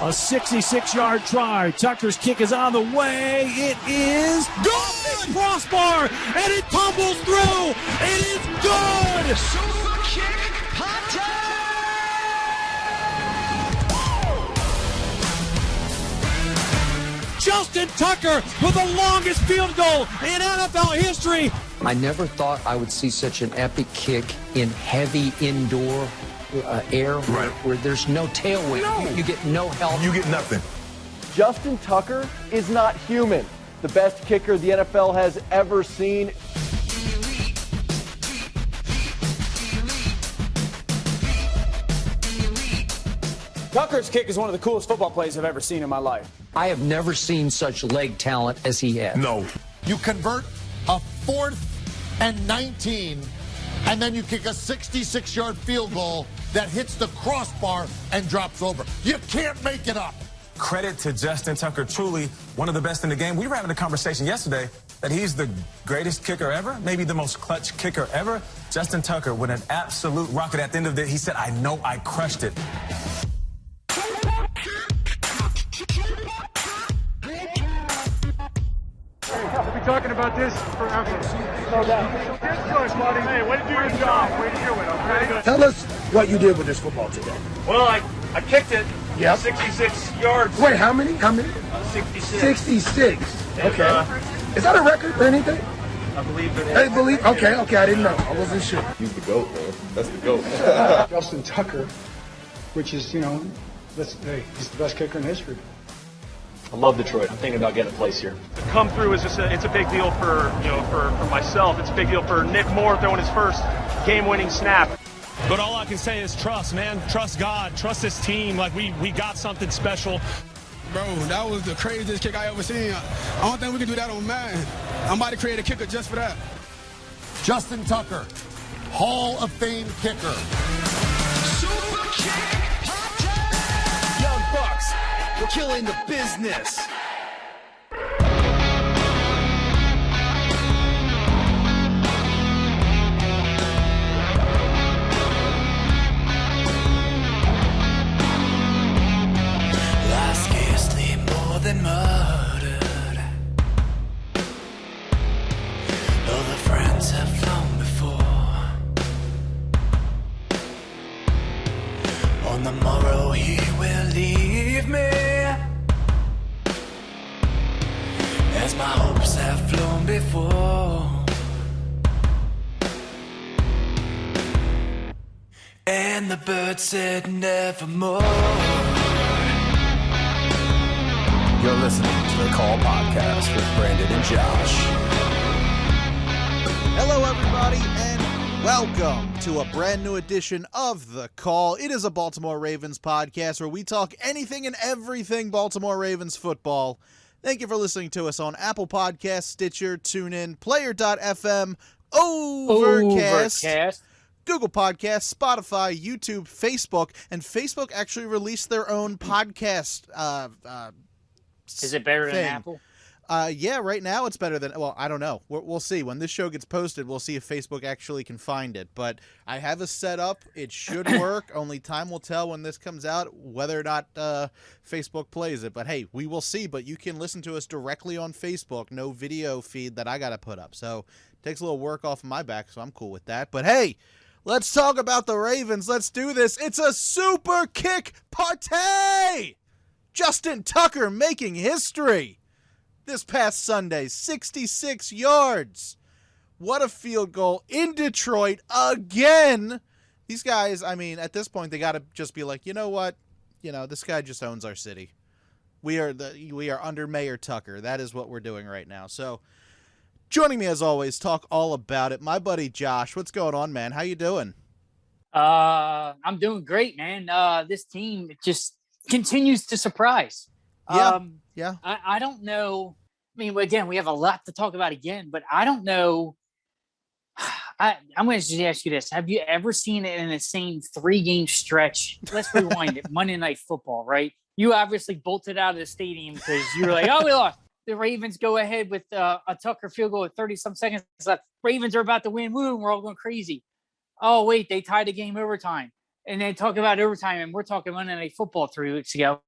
A 66-yard try. Tucker's kick is on the way. It is good! Crossbar, and it tumbles through. It is good! Super kick, Justin Tucker with the longest field goal in NFL history. I never thought I would see such an epic kick in heavy indoor air where there's no tailwind. No. You get no help. You get nothing. Justin Tucker is not human. The best kicker the NFL has ever seen. Tucker's kick is one of the coolest football plays I've ever seen in my life. I have never seen such leg talent as he had. No. You convert a 4th and 19, and then you kick a 66-yard field goal that hits the crossbar and drops over. You can't make it up. Credit to Justin Tucker, truly one of the best in the game. We were having a conversation yesterday that he's the greatest kicker ever, maybe the most clutch kicker ever. Justin Tucker with an absolute rocket at the end of it. He said, I know I crushed it. We'll be talking about this forever. No doubt. Good, buddy. Hey, way to do your job. Way to do it, okay? Tell us what you did with this football today. Well, I kicked it. Yep. 66 yards. Wait, how many? 66. 66. Okay. Is that a record or anything? I believe it is. I believe. Okay. I didn't know. I wasn't sure. He's the GOAT, man. That's the GOAT. Justin Tucker, which is, he's the best kicker in history. I love Detroit. I'm thinking about getting a place here. To come through is it's a big deal for myself. It's a big deal for Nick Moore throwing his first game-winning snap. But all I can say is trust, man. Trust God. Trust this team. Like, we got something special. Bro, that was the craziest kick I ever seen. I don't think we can do that on Madden. I'm about to create a kicker just for that. Justin Tucker, Hall of Fame kicker. Super kick, Young Bucks, we're killing the business. than murdered. All the friends have flown before. On the morrow he will leave me, as my hopes have flown before. And the bird said nevermore. You're listening to the Call Podcast with Brandon and Josh. Hello, everybody, and welcome to a brand new edition of The Call. It is a Baltimore Ravens podcast where we talk anything and everything Baltimore Ravens football. Thank you for listening to us on Apple Podcasts, Stitcher, TuneIn, Player.fm, Overcast, Google Podcasts, Spotify, YouTube, Facebook, and Facebook actually released their own podcast Is it better than Apple? Yeah, right now it's better than, well, I don't know. We'll see. When this show gets posted, we'll see if Facebook actually can find it. But I have a setup. It should work. Only time will tell when this comes out whether or not Facebook plays it. But hey, we will see. But you can listen to us directly on Facebook. No video feed that I got to put up. So it takes a little work off of my back, so I'm cool with that. But hey, let's talk about the Ravens. Let's do this. It's a super kick party! Justin Tucker making history this past Sunday, 66 yards. What a field goal in Detroit again. These guys, I mean, at this point, they got to just be like, you know what? You know, this guy just owns our city. We are under Mayor Tucker. That is what we're doing right now. So, joining me as always, talk all about it, my buddy Josh. What's going on, man? How you doing? I'm doing great, man. This team just continues to surprise. Yeah. I don't know. I mean, again, we have a lot to talk about again, but I don't know. I'm going to just ask you this. Have you ever seen it in the same 3-game stretch? Let's rewind it. Monday Night Football, right? You obviously bolted out of the stadium because you were like, oh, we lost. The Ravens go ahead with a Tucker field goal with 30-some seconds left. Ravens are about to win. Woo, we're all going crazy. Oh, wait, they tied the game overtime. And then talk about overtime, and we're talking Monday Night Football 3 weeks ago.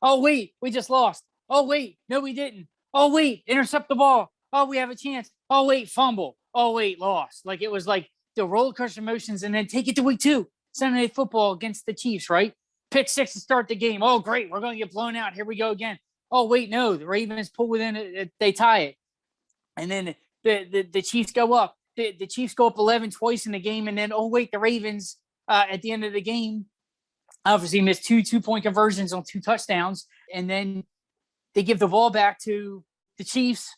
Oh, wait, we just lost. Oh, wait, no, we didn't. Oh, wait, intercept the ball. Oh, we have a chance. Oh, wait, fumble. Oh, wait, lost. Like, it was like the roller coaster emotions. And then take it to week 2, Sunday Night Football against the Chiefs, right? Pick 6 to start the game. Oh, great, we're going to get blown out. Here we go again. Oh, wait, no, the Ravens pull within it. They tie it. And then the Chiefs go up. The Chiefs go up 11 twice in the game. And then, oh, wait, the Ravens at the end of the game obviously missed 2 2-point conversions on 2 touchdowns. And then they give the ball back to the Chiefs.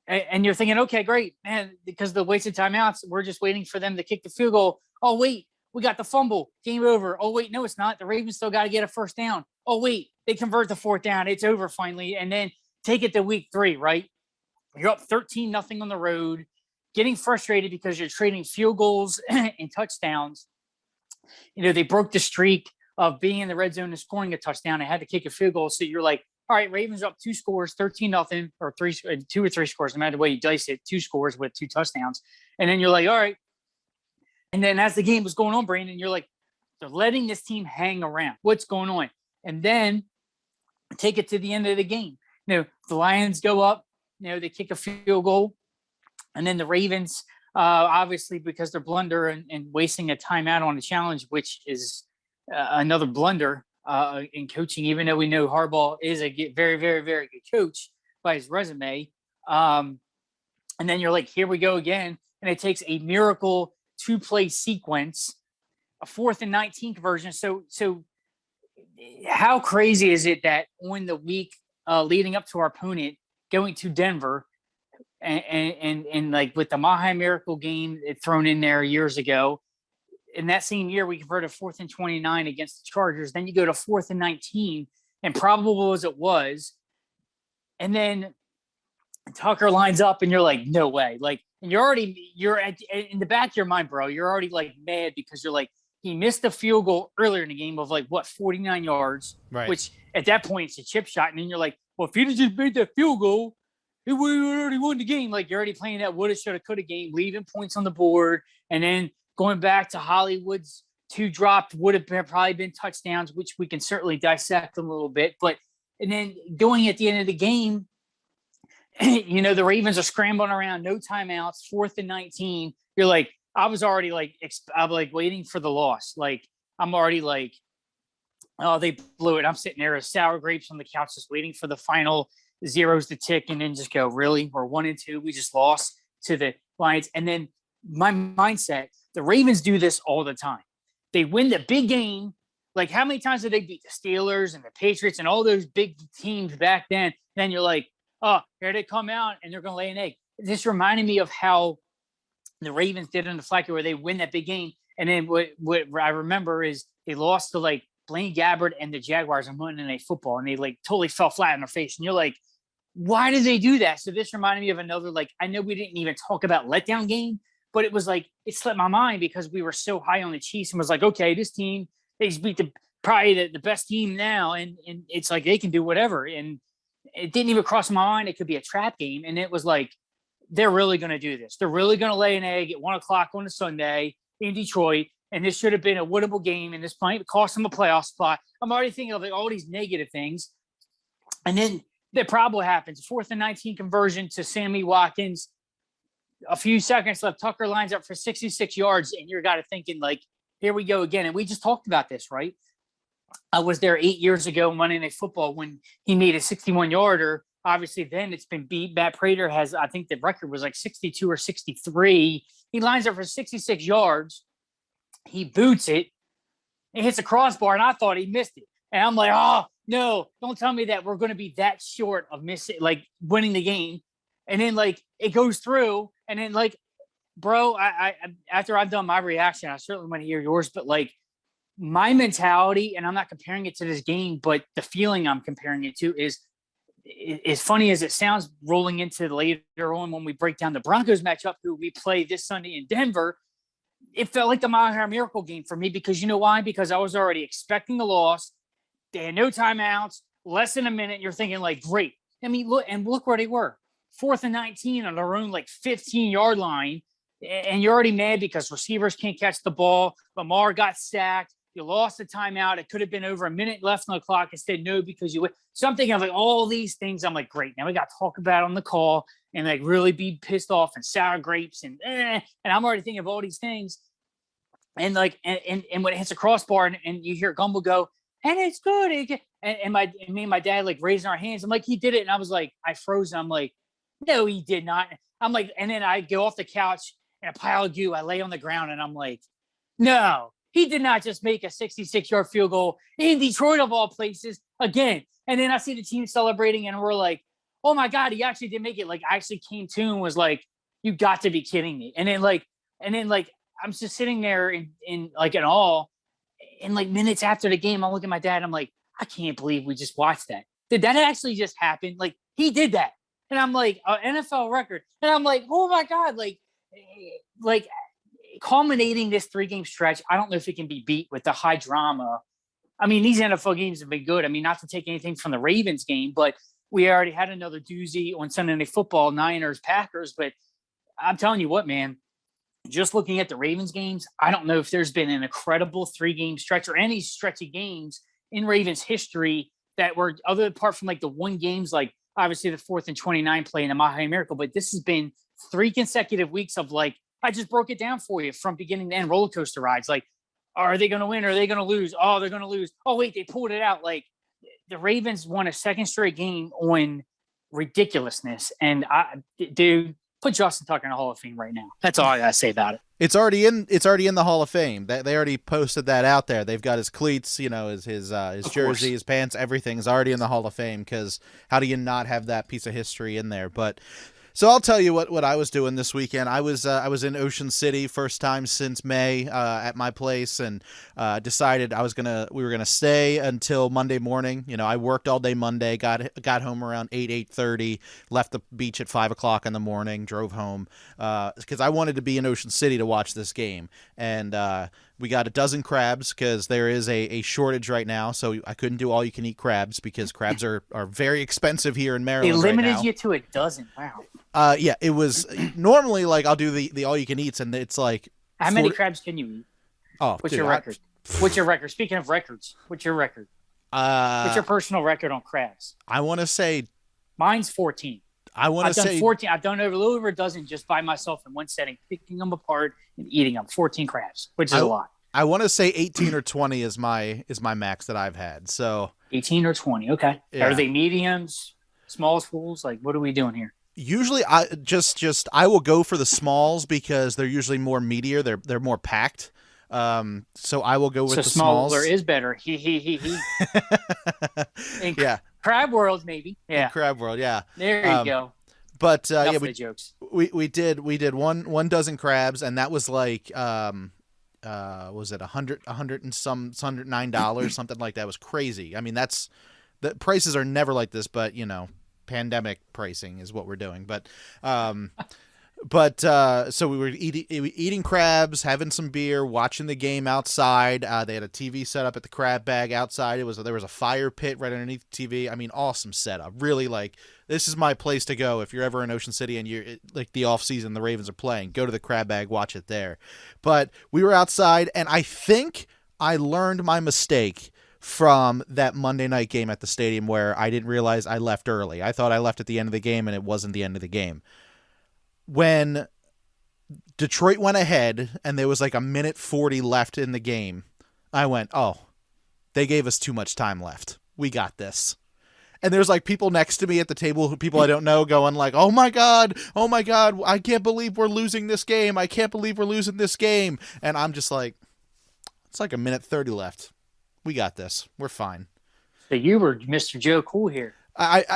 And you're thinking, okay, great, man, because of the wasted timeouts, we're just waiting for them to kick the field goal. Oh, wait, we got the fumble. Game over. Oh, wait, no, it's not. The Ravens still got to get a first down. Oh, wait, they convert the 4th down. It's over finally. And then take it to week 3, right? You're up 13-0 on the road, getting frustrated because you're trading field goals and touchdowns. They broke the streak of being in the red zone and scoring a touchdown. They had to kick a field goal. So you're like, all right, Ravens up 2 scores, 13-0, or 2 or 3 scores, no matter the way you dice it, 2 scores with 2 touchdowns. And then you're like, all right. And then as the game was going on, Brandon, you're like, they're letting this team hang around. What's going on? And then take it to the end of the game. The Lions go up, they kick a field goal. And then the Ravens, obviously, because they're blunder and wasting a timeout on a challenge, which is another blunder in coaching, even though we know Harbaugh is a very, very, very good coach by his resume. And then you're like, here we go again. And it takes a miracle 2-play sequence, a 4th and 19 conversion. So how crazy is it that on the week leading up to our opponent going to Denver and like with the Mahai Miracle game thrown in there years ago, in that same year, we converted 4th and 29 against the Chargers. Then you go to 4th and 19, and probable as it was. And then Tucker lines up, and you're like, no way. Like, and you're in the back of your mind, bro. You're already like mad because you're like, he missed a field goal earlier in the game of 49 yards, right? Which at that point it's a chip shot. And then you're like, well, if he'd just made that field goal, we already won the game. Like, you're already playing that woulda, shoulda, coulda game, leaving points on the board, and then going back to Hollywood's 2 dropped would have probably been touchdowns, which we can certainly dissect a little bit. And then going at the end of the game, the Ravens are scrambling around, no timeouts, 4th and 19. You're like, I was already I'm waiting for the loss. Like, I'm already like, oh, they blew it. I'm sitting there as sour grapes on the couch, just waiting for the final zeros to tick, and then just go, really? We're 1-2. We just lost to the Lions. And then my mindset, the Ravens do this all the time. They win the big game. Like, how many times did they beat the Steelers and the Patriots and all those big teams back then? Then you're like, oh, here they come out and they're going to lay an egg. This reminded me of how the Ravens did in the Flacco, where they win that big game. And then what I remember is they lost to Blaine Gabbert and the Jaguars on Monday Night Football, and they totally fell flat on their face. And you're like, why did they do that? So this reminded me of another, I know we didn't even talk about letdown game, but it was it slipped my mind because we were so high on the Chiefs and was like, okay, this team, they just beat probably the best team now. And it's like, they can do whatever. And it didn't even cross my mind it could be a trap game. And it was like, they're really going to do this. They're really going to lay an egg at 1:00 on a Sunday in Detroit. And this should have been a winnable game. And this might cost them a playoff spot. I'm already thinking of all these negative things. And then the problem happens. 4th and 19 conversion to Sammy Watkins. A few seconds left. Tucker lines up for 66 yards. And you're got to thinking here we go again. And we just talked about this, right? I was there 8 years ago Monday Night Football when he made a 61-yarder. Obviously, then it's been beat. Matt Prater has, I think the record was 62 or 63. He lines up for 66 yards. He boots it. It hits a crossbar, and I thought he missed it. And I'm like, oh, no, don't tell me that we're going to be that short of missing, winning the game. And then, it goes through. And then, bro, I after I've done my reaction, I certainly want to hear yours. But, my mentality, and I'm not comparing it to this game, but the feeling I'm comparing it to is, as funny as it sounds, rolling into later on when we break down the Broncos matchup, who we play this Sunday in Denver, it felt like the Mahai Miracle game for me because you know why? Because I was already expecting the loss. They had no timeouts, less than a minute. You're thinking great. I mean, look where they were. 4th and 19 on their own 15-yard line. And you're already mad because receivers can't catch the ball. Lamar got sacked. You lost the timeout. It could have been over a minute left on the clock. Instead, no, because you win. So I'm thinking of like all these things. I'm like, great. Now we got to talk about it on the call and like really be pissed off and sour grapes and I'm already thinking of all these things. And like, and when it hits a crossbar and you hear Gumble go, and it's good. And me and my dad like raising our hands. I'm like, he did it. And I was like, I froze. I'm like, no, he did not. I'm like, and then I go off the couch and a pile of goo. I lay on the ground and I'm like, no. He did not just make a 66-yard field goal in Detroit of all places again. And then I see the team celebrating and we're like, oh my God, he actually did make it. Like I actually came to and was like, you got to be kidding me. And then like I'm just sitting there in awe. And like minutes after the game, I'm looking at my dad. I'm like, I can't believe we just watched that. Did that actually just happen? Like he did that. And I'm like, an NFL record. And I'm like, oh my God, like culminating this 3-game stretch, I don't know if it can be beat with the high drama. I mean, these NFL games have been good. I mean, not to take anything from the Ravens game, but we already had another doozy on Sunday Night Football, Niners, Packers. But I'm telling you what, man, just looking at the Ravens games, I don't know if there's been an incredible 3-game stretch or any stretchy games in Ravens history that were apart from like the one games, like obviously the 4th and 29 play in the Mahi Miracle. But this has been 3 consecutive weeks of like, I just broke it down for you from beginning to end, roller coaster rides. Like, are they going to win? Are they going to lose? Oh, they're going to lose. Oh, wait, they pulled it out. Like, the Ravens won a second straight game on ridiculousness. And dude, put Justin Tucker in the Hall of Fame right now. That's all I got to say about it. It's already in the Hall of Fame. They already posted that out there. They've got his cleats, you know, his jersey, his pants, everything is already in the Hall of Fame, because how do you not have that piece of history in there? But so I'll tell you what I was doing this weekend. I was in Ocean City, first time since May, at my place, and decided we were gonna stay until Monday morning. You know, I worked all day Monday, got home around 8:30, left the beach at 5 o'clock in the morning, drove home because I wanted to be in Ocean City to watch this game, and we got a dozen crabs because there is a shortage right now, so I couldn't do all you can eat crabs because crabs are very expensive here in Maryland. They limited right now. you to a dozen. Wow. Yeah, it was normally like I'll do the all you can eats, and it's like how many crabs can you eat? Oh, what's your record? What's your record? Speaking of records, what's your record? What's your personal record on crabs? I want to say mine's 14. I've done 14. I've done a little over a dozen just by myself in one setting, picking them apart and eating them. 14 crabs, which is a lot. I want to say 18 or 20 is my max that I've had. So 18 or 20. Okay. Yeah. Are they mediums, small schools? Like, what are we doing here? Usually, I will go for the smalls because they're usually more meatier. They're more packed. So I will go with the smalls. Smaller is better. He. Yeah. Crab World, maybe. Yeah. In Crab World, yeah. There you go. But yeah, jokes. We did one dozen crabs, and that was like was it $109, something like that. It was crazy. I mean, the prices are never like this, but you know, pandemic pricing is what we're doing. But so we were eating crabs, having some beer, watching the game outside. They had a TV set up at the crab bag outside. There was a fire pit right underneath the TV. I mean, awesome setup. Really, like, this is my place to go if you're ever in Ocean City and you're like the off season, the Ravens are playing. Go to the crab bag, watch it there. But we were outside, and I think I learned my mistake from that Monday night game at the stadium where I didn't realize I left early. I thought I left at the end of the game, and it wasn't the end of the game. When Detroit went ahead and there was like a minute 40 left in the game, I went, oh, they gave us too much time left. We got this. And there's like people next to me at the table, people I don't know, going like, oh my God, I can't believe we're losing this game. I can't believe we're losing this game. And I'm just like, it's like a minute 30 left. We got this. We're fine. So you were Mr. Joe Cool here.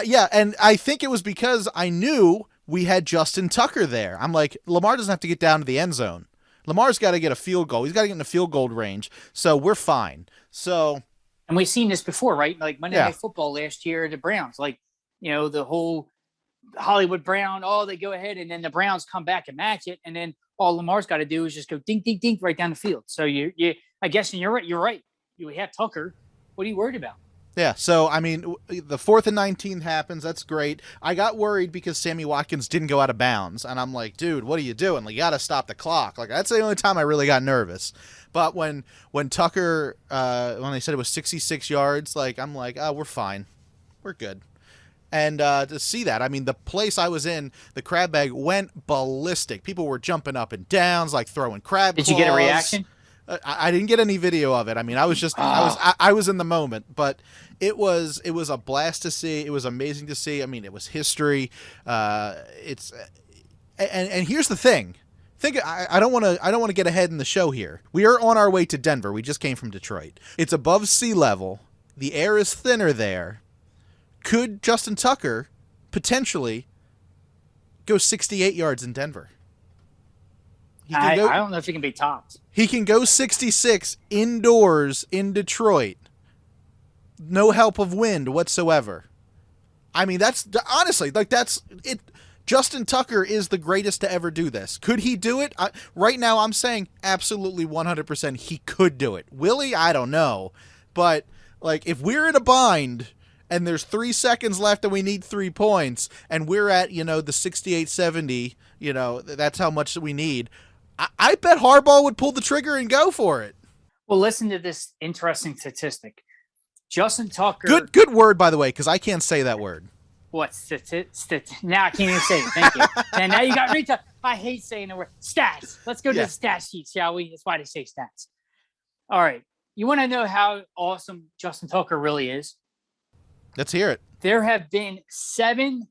Yeah, and I think it was because I knew we had Justin Tucker there. I'm like, Lamar doesn't have to get down to the end zone. Lamar's got to get a field goal. He's got to get in the field goal range. So we're fine. So, and we've seen this before, right? Like Monday Night Football last year, the Browns, like, you know, the whole Hollywood Brown, they go ahead and then the Browns come back and match it. And then all Lamar's got to do is just go dink, dink, dink right down the field. So I guess, and you're right. You have Tucker. What are you worried about? Yeah, so, I mean, the 4th and 19 happens. That's great. I got worried because Sammy Watkins didn't go out of bounds, and I'm like, dude, what are you doing? Like, you got to stop the clock. Like, that's the only time I really got nervous. But when Tucker, when they said it was 66 yards, like, I'm like, oh, we're fine. We're good. And to see that, I mean, the place I was in, the crab bag went ballistic. People were jumping up and downs, like throwing crab claws. Did you get a reaction? I didn't get any video of it. I mean, I was just I was in the moment, but it was a blast to see. It was amazing to see. I mean, it was history. And here's the thing. I don't want to get ahead in the show here. We are on our way to Denver. We just came from Detroit. It's above sea level. The air is thinner there. Could Justin Tucker potentially go 68 yards in Denver? I don't know if he can be topped. He can go 66 indoors in Detroit. No help of wind whatsoever. I mean, that's honestly, like, that's it. Justin Tucker is the greatest to ever do this. Could he do it? Right now, I'm saying absolutely 100% he could do it. Will he? I don't know. But, like, if we're in a bind and there's 3 seconds left and we need 3 points and we're at, the 68-70, that's how much we need. I bet Harbaugh would pull the trigger and go for it. Well, listen to this interesting statistic. Justin Tucker. Good word, by the way, because I can't say that word. What? Now I can't even say it. Thank you. And now you got retail. I hate saying the word stats. Let's go to the stat sheet, shall we? That's why they say stats. All right. You want to know how awesome Justin Tucker really is? Let's hear it. There have been 7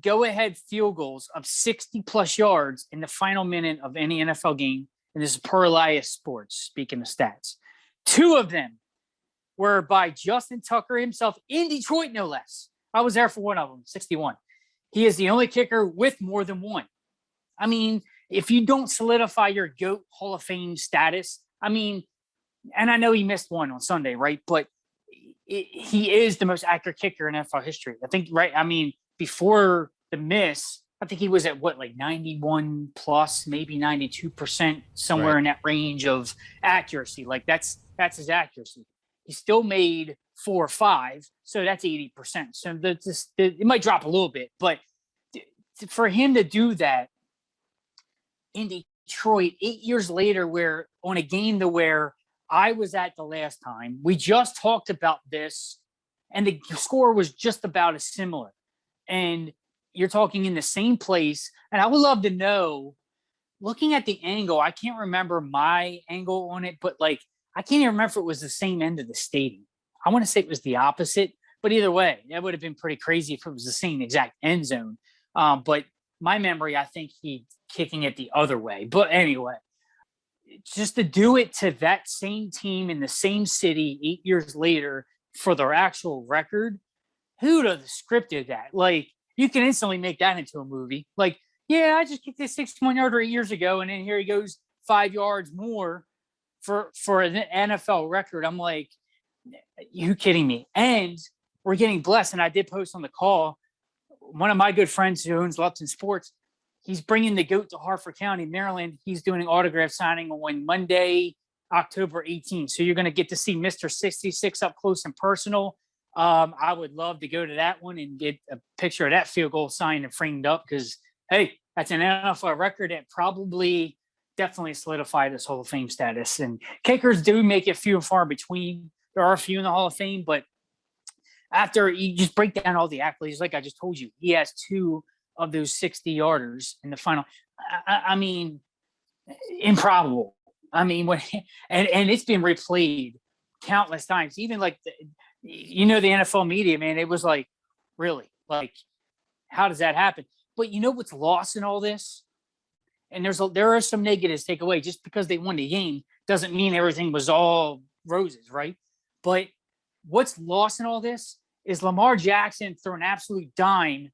go-ahead field goals of 60-plus yards in the final minute of any NFL game, and this is per Elias Sports, speaking of stats. 2 of them were by Justin Tucker himself in Detroit, no less. I was there for one of them, 61. He is the only kicker with more than 1. I mean, if you don't solidify your GOAT Hall of Fame status, I mean, and I know he missed one on Sunday, right? But he is the most accurate kicker in NFL history. I think, right? I mean, before the miss, I think he was at like 91 plus, maybe 92%, somewhere in that range of accuracy. Like that's his accuracy. He still made 4 or 5, so that's 80%. So it might drop a little bit, but for him to do that in Detroit 8 years later, where on a game to where I was at the last time, we just talked about this, and the score was just about as similar. And you're talking in the same place. And I would love to know, looking at the angle, I can't remember my angle on it, but like, I can't even remember if it was the same end of the stadium. I want to say it was the opposite, but either way, that would have been pretty crazy if it was the same exact end zone. But my memory, I think he kicking it the other way. But anyway, just to do it to that same team in the same city 8 years later for their actual record, who'd have scripted that? Like, you can instantly make that into a movie. Like, yeah, I just kicked this 61-yarder 8 years ago, and then here he goes 5 yards more for an NFL record. I'm like, you kidding me? And we're getting blessed. And I did post on the call, one of my good friends who owns Lupton Sports, he's bringing the GOAT to Harford County, Maryland. He's doing an autograph signing on Monday, October 18th. So you're going to get to see Mr. 66 up close and personal. I would love to go to that one and get a picture of that field goal signed and framed up because, hey, that's an NFL record that probably definitely solidified his Hall of Fame status. And kickers do make it few and far between. There are a few in the Hall of Fame, but after you just break down all the accolades, like I just told you, he has 2 of those 60-yarders in the final. I mean, improbable. I mean, and it's been replayed countless times. Even like the NFL media, man, it was like, really, like, how does that happen? But you know what's lost in all this? And there are some negatives to take away. Just because they won the game doesn't mean everything was all roses, right? But what's lost in all this is Lamar Jackson threw an absolute dime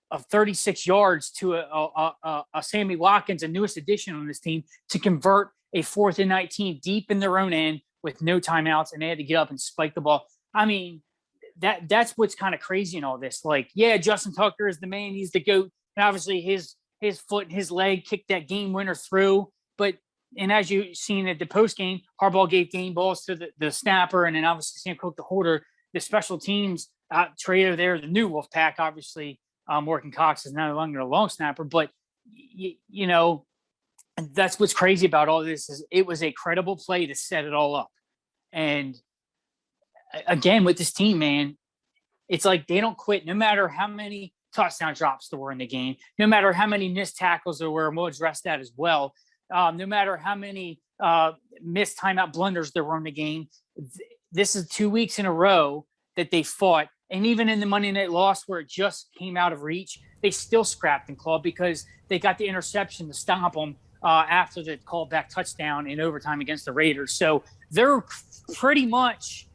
of 36 yards to a Sammy Watkins, a newest addition on this team, to convert a 4th and 19 deep in their own end with no timeouts, and they had to get up and spike the ball. I mean, that's what's kind of crazy in all this. Like, yeah, Justin Tucker is the man; he's the GOAT, and obviously his foot and his leg kicked that game winner through. And as you've seen at the post game, Harbaugh gave game balls to the snapper, and then obviously Sam Cook, the holder. the special teams trader there, the new Wolfpack, obviously, Morgan Cox is no longer a long snapper, but you know, that's what's crazy about all this is it was a credible play to set it all up. And again, with this team, man, it's like they don't quit no matter how many touchdown drops there were in the game, no matter how many missed tackles there were, and we'll address that as well. No matter how many missed timeout blunders there were in the game. This is 2 weeks in a row that they fought. And even in the Monday night loss where it just came out of reach, they still scrapped and clawed because they got the interception to stop them after the callback touchdown in overtime against the Raiders. So they're pretty much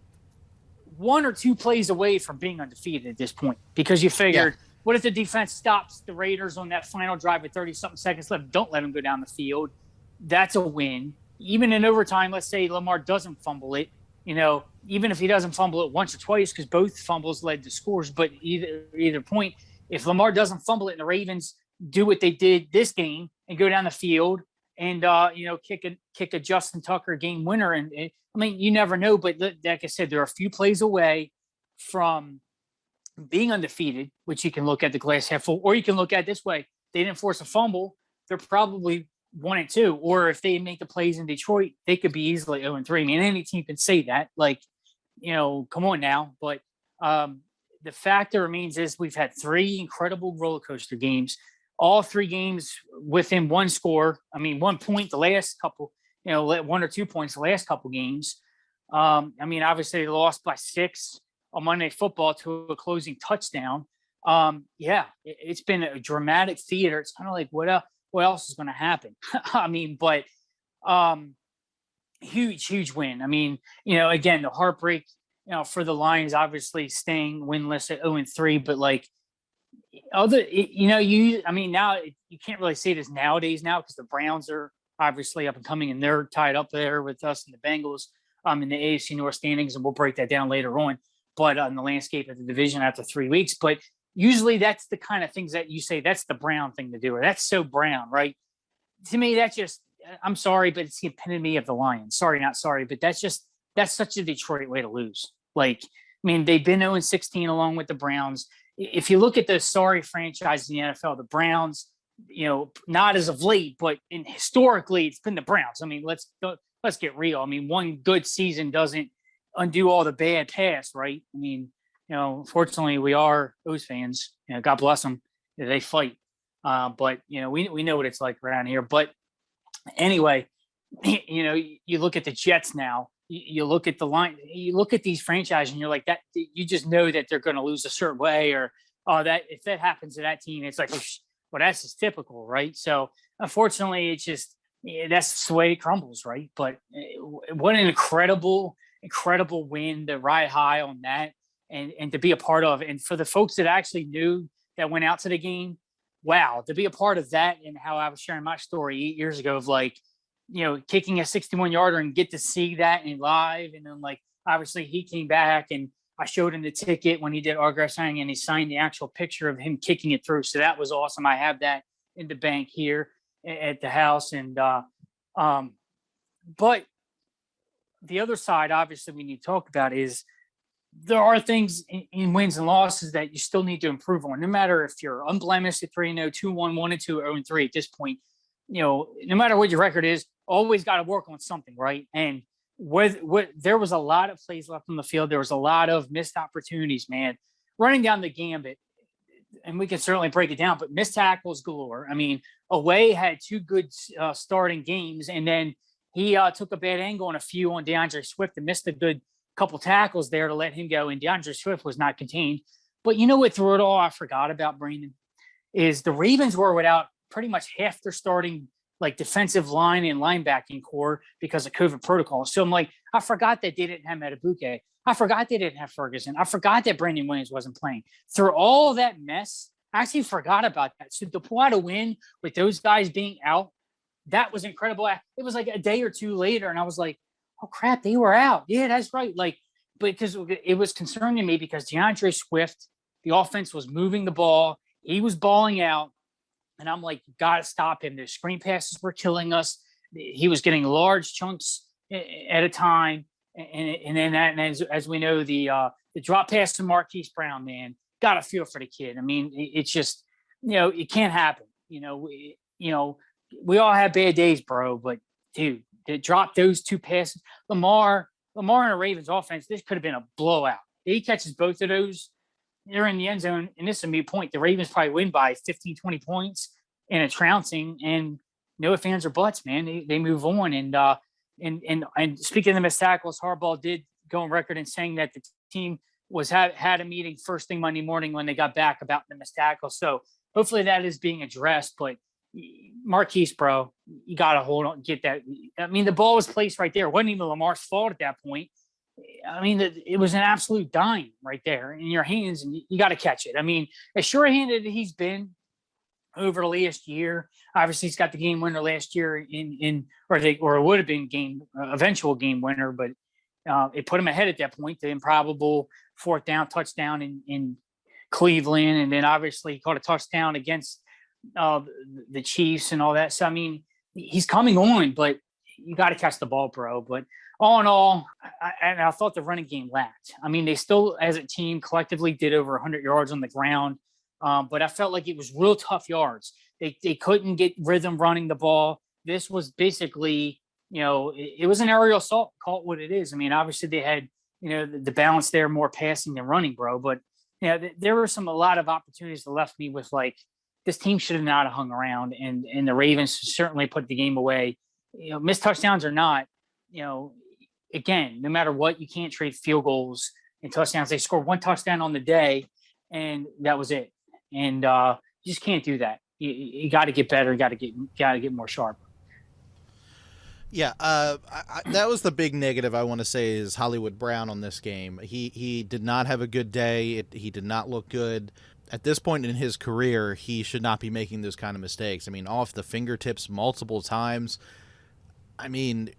1 or 2 plays away from being undefeated at this point because you figured, what if the defense stops the Raiders on that final drive with 30-something seconds left? Don't let them go down the field. That's a win. Even in overtime, let's say Lamar doesn't fumble it, you know, even if he doesn't fumble it once or twice, because both fumbles led to scores, but either point, if Lamar doesn't fumble it and the Ravens do what they did this game and go down the field and, you know, kick a Justin Tucker game winner. And I mean, you never know, but like I said, there are a few plays away from being undefeated, which you can look at the glass half full, or you can look at it this way. They didn't force a fumble. They're probably 1-2, or if they make the plays in Detroit, they could be easily 0-3. I mean, any team can say that, like, you know, come on now. But the fact that remains is we've had 3 incredible roller coaster games, all 3 games within 1 score. I mean, 1 point the last couple, you know, 1 or 2 points the last couple games. I mean, obviously they lost by 6 on Monday Night Football to a closing touchdown. It's been a dramatic theater. It's kind of like, what else is going to happen? I mean, but huge win. I mean, you know, again, the heartbreak, you know, for the Lions, obviously staying winless at 0-3, but like now you can't really say this nowadays now because the Browns are obviously up and coming and they're tied up there with us and the Bengals in the AFC North standings, and we'll break that down later on. But in the landscape of the division after 3 weeks, but usually that's the kind of things that you say that's the Brown thing to do, or that's so Brown, right? To me, that's just, I'm sorry, but it's the epitome of the Lions. Sorry, not sorry, but that's such a Detroit way to lose. Like, I mean, they've been 0-16 along with the Browns. If you look at the sorry franchise in the NFL, the Browns, you know, not as of late, but historically, it's been the Browns. I mean, let's get real. I mean, one good season doesn't undo all the bad past, right? I mean, you know, fortunately, we are those fans. You know, God bless them. They fight. But, you know, we know what it's like around here. But anyway, you know, you look at the Jets now. You look at the line. You look at these franchises, and you're like, that. You just know that they're going to lose a certain way, or that if that happens to that team, it's like, well, that's just typical, right? So unfortunately, it's just that's the way it crumbles, right? But what an incredible win to ride high on that. And to be a part of, and for the folks that actually knew that went out to the game, wow, to be a part of that. And how I was sharing my story 8 years ago of like, you know, kicking a 61-yarder and get to see that in live. And then like, obviously he came back and I showed him the ticket when he did autograph signing and he signed the actual picture of him kicking it through. So that was awesome. I have that in the bank here at the house. And, but the other side, obviously we need to talk about is, there are things in wins and losses that you still need to improve on. No matter if you're unblemished at 3-0, 2-1, 1-2, 0-3 at this point, you know, no matter what your record is, always got to work on something, right? And there was a lot of plays left on the field. There was a lot of missed opportunities, man. Running down the gambit, and we can certainly break it down, but missed tackles galore. I mean, Away had 2 good starting games, and then he took a bad angle on a few on DeAndre Swift and missed a good couple tackles there to let him go, and DeAndre Swift was not contained. But you know what, through it all, I forgot about, Brandon, is the Ravens were without pretty much half their starting like defensive line and linebacking core because of COVID protocol. So I'm like, I forgot that they didn't have Matabuke. I forgot they didn't have Ferguson. I forgot that Brandon Williams wasn't playing. Through all that mess, I actually forgot about that. So to pull out a win with those guys being out, that was incredible. It was like a day or two later, and I was like, oh crap, they were out. Yeah, that's right. Like, because it was concerning me because DeAndre Swift, the offense was moving the ball. He was balling out. And I'm like, you got to stop him. The screen passes were killing us. He was getting large chunks at a time. And then as we know, the drop pass to Marquise Brown, man, got to feel for the kid. I mean, it's just, it can't happen. We all have bad days, bro. But dude, to drop those two passes, Lamar and the Ravens offense, this could have been a blowout. He catches both of those, they're in the end zone, and this is a moot point. The Ravens probably win by 15, 20 points in a trouncing, and no ifs, ands, or buts, man. They move on. And speaking of the missed tackles, Harbaugh did go on record in saying that the team had a meeting first thing Monday morning when they got back about the missed tackles. So hopefully that is being addressed. But Marquise, bro, you got to hold on, get that. I mean, the ball was placed right there. It wasn't even Lamar's fault at that point. I mean, it was an absolute dime right there in your hands, and you got to catch it. I mean, as sure-handed as he's been over the last year, obviously he's got the game winner last year or it would have been eventual game winner, but it put him ahead at that point, the improbable fourth down touchdown in Cleveland, and then obviously he caught a touchdown against the Chiefs and all that. So I mean, he's coming on, but you got to catch the ball, bro. But all in all, I thought the running game lacked. I mean, they still, as a team, collectively did over 100 yards on the ground, but I felt like it was real tough yards. They couldn't get rhythm running the ball. This was basically, it was an aerial assault, call it what it is. I mean, obviously they had, the balance there, more passing than running, bro. But, there were a lot of opportunities that left me with, like, this team should have not hung around, and the Ravens certainly put the game away. Missed touchdowns or not, again, no matter what, you can't trade field goals and touchdowns. They scored one touchdown on the day, and that was it. And you just can't do that. You got to get better. You got to get more sharp. Yeah, that was the big negative I want to say is Hollywood Brown on this game. He did not have a good day. He did not look good. At this point in his career, he should not be making those kind of mistakes. I mean, off the fingertips multiple times. I mean,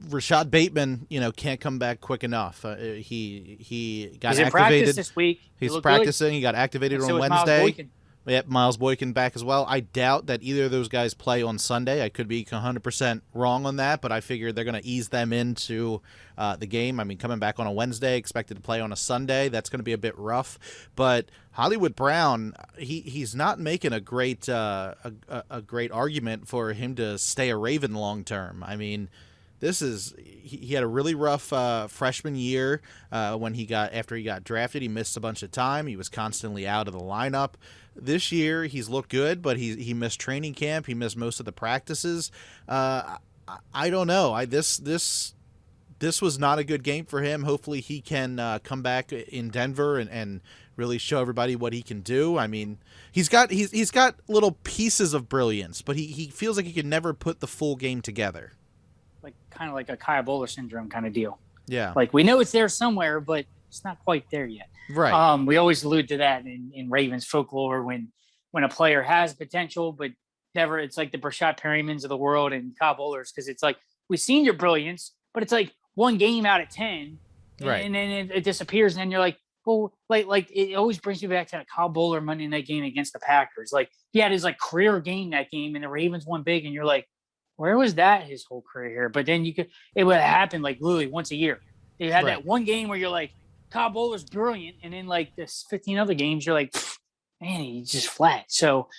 Rashad Bateman, can't come back quick enough. He got activated. Practice this week. He's practicing. Good. He got activated on Wednesday. Yep, Miles Boykin back as well. I doubt that either of those guys play on Sunday. I could be 100% wrong on that, but I figure they're going to ease them into the game. I mean, coming back on a Wednesday, expected to play on a Sunday, that's going to be a bit rough. But Hollywood Brown, he's not making a great argument for him to stay a Raven long term. I mean, he had a really rough freshman year after he got drafted. He missed a bunch of time. He was constantly out of the lineup. This year he's looked good, but he missed training camp. He missed most of the practices. I don't know. This was not a good game for him. Hopefully he can come back in Denver and really show everybody what he can do. I mean, he's got little pieces of brilliance, but he feels like he can never put the full game together. Kind of like a Kyle Bowler syndrome kind of deal. Yeah. Like we know it's there somewhere, but it's not quite there yet. Right. We always allude to that in Ravens folklore when a player has potential, but never, it's like the Brashad Perrymans of the world and Kyle Bowlers. Cause it's like, we've seen your brilliance, but it's like one game out of 10 right. And then it disappears. And then you're like, well, like it always brings you back to that Kyle Bowler Monday night game against the Packers. Like he had his like career game that game and the Ravens won big. And you're like, where was that his whole career here? But then it would happen like literally once a year. You had that one game where you're like, Kyle Bowler's brilliant. And then like this 15 other games, you're like, man, he's just flat. So,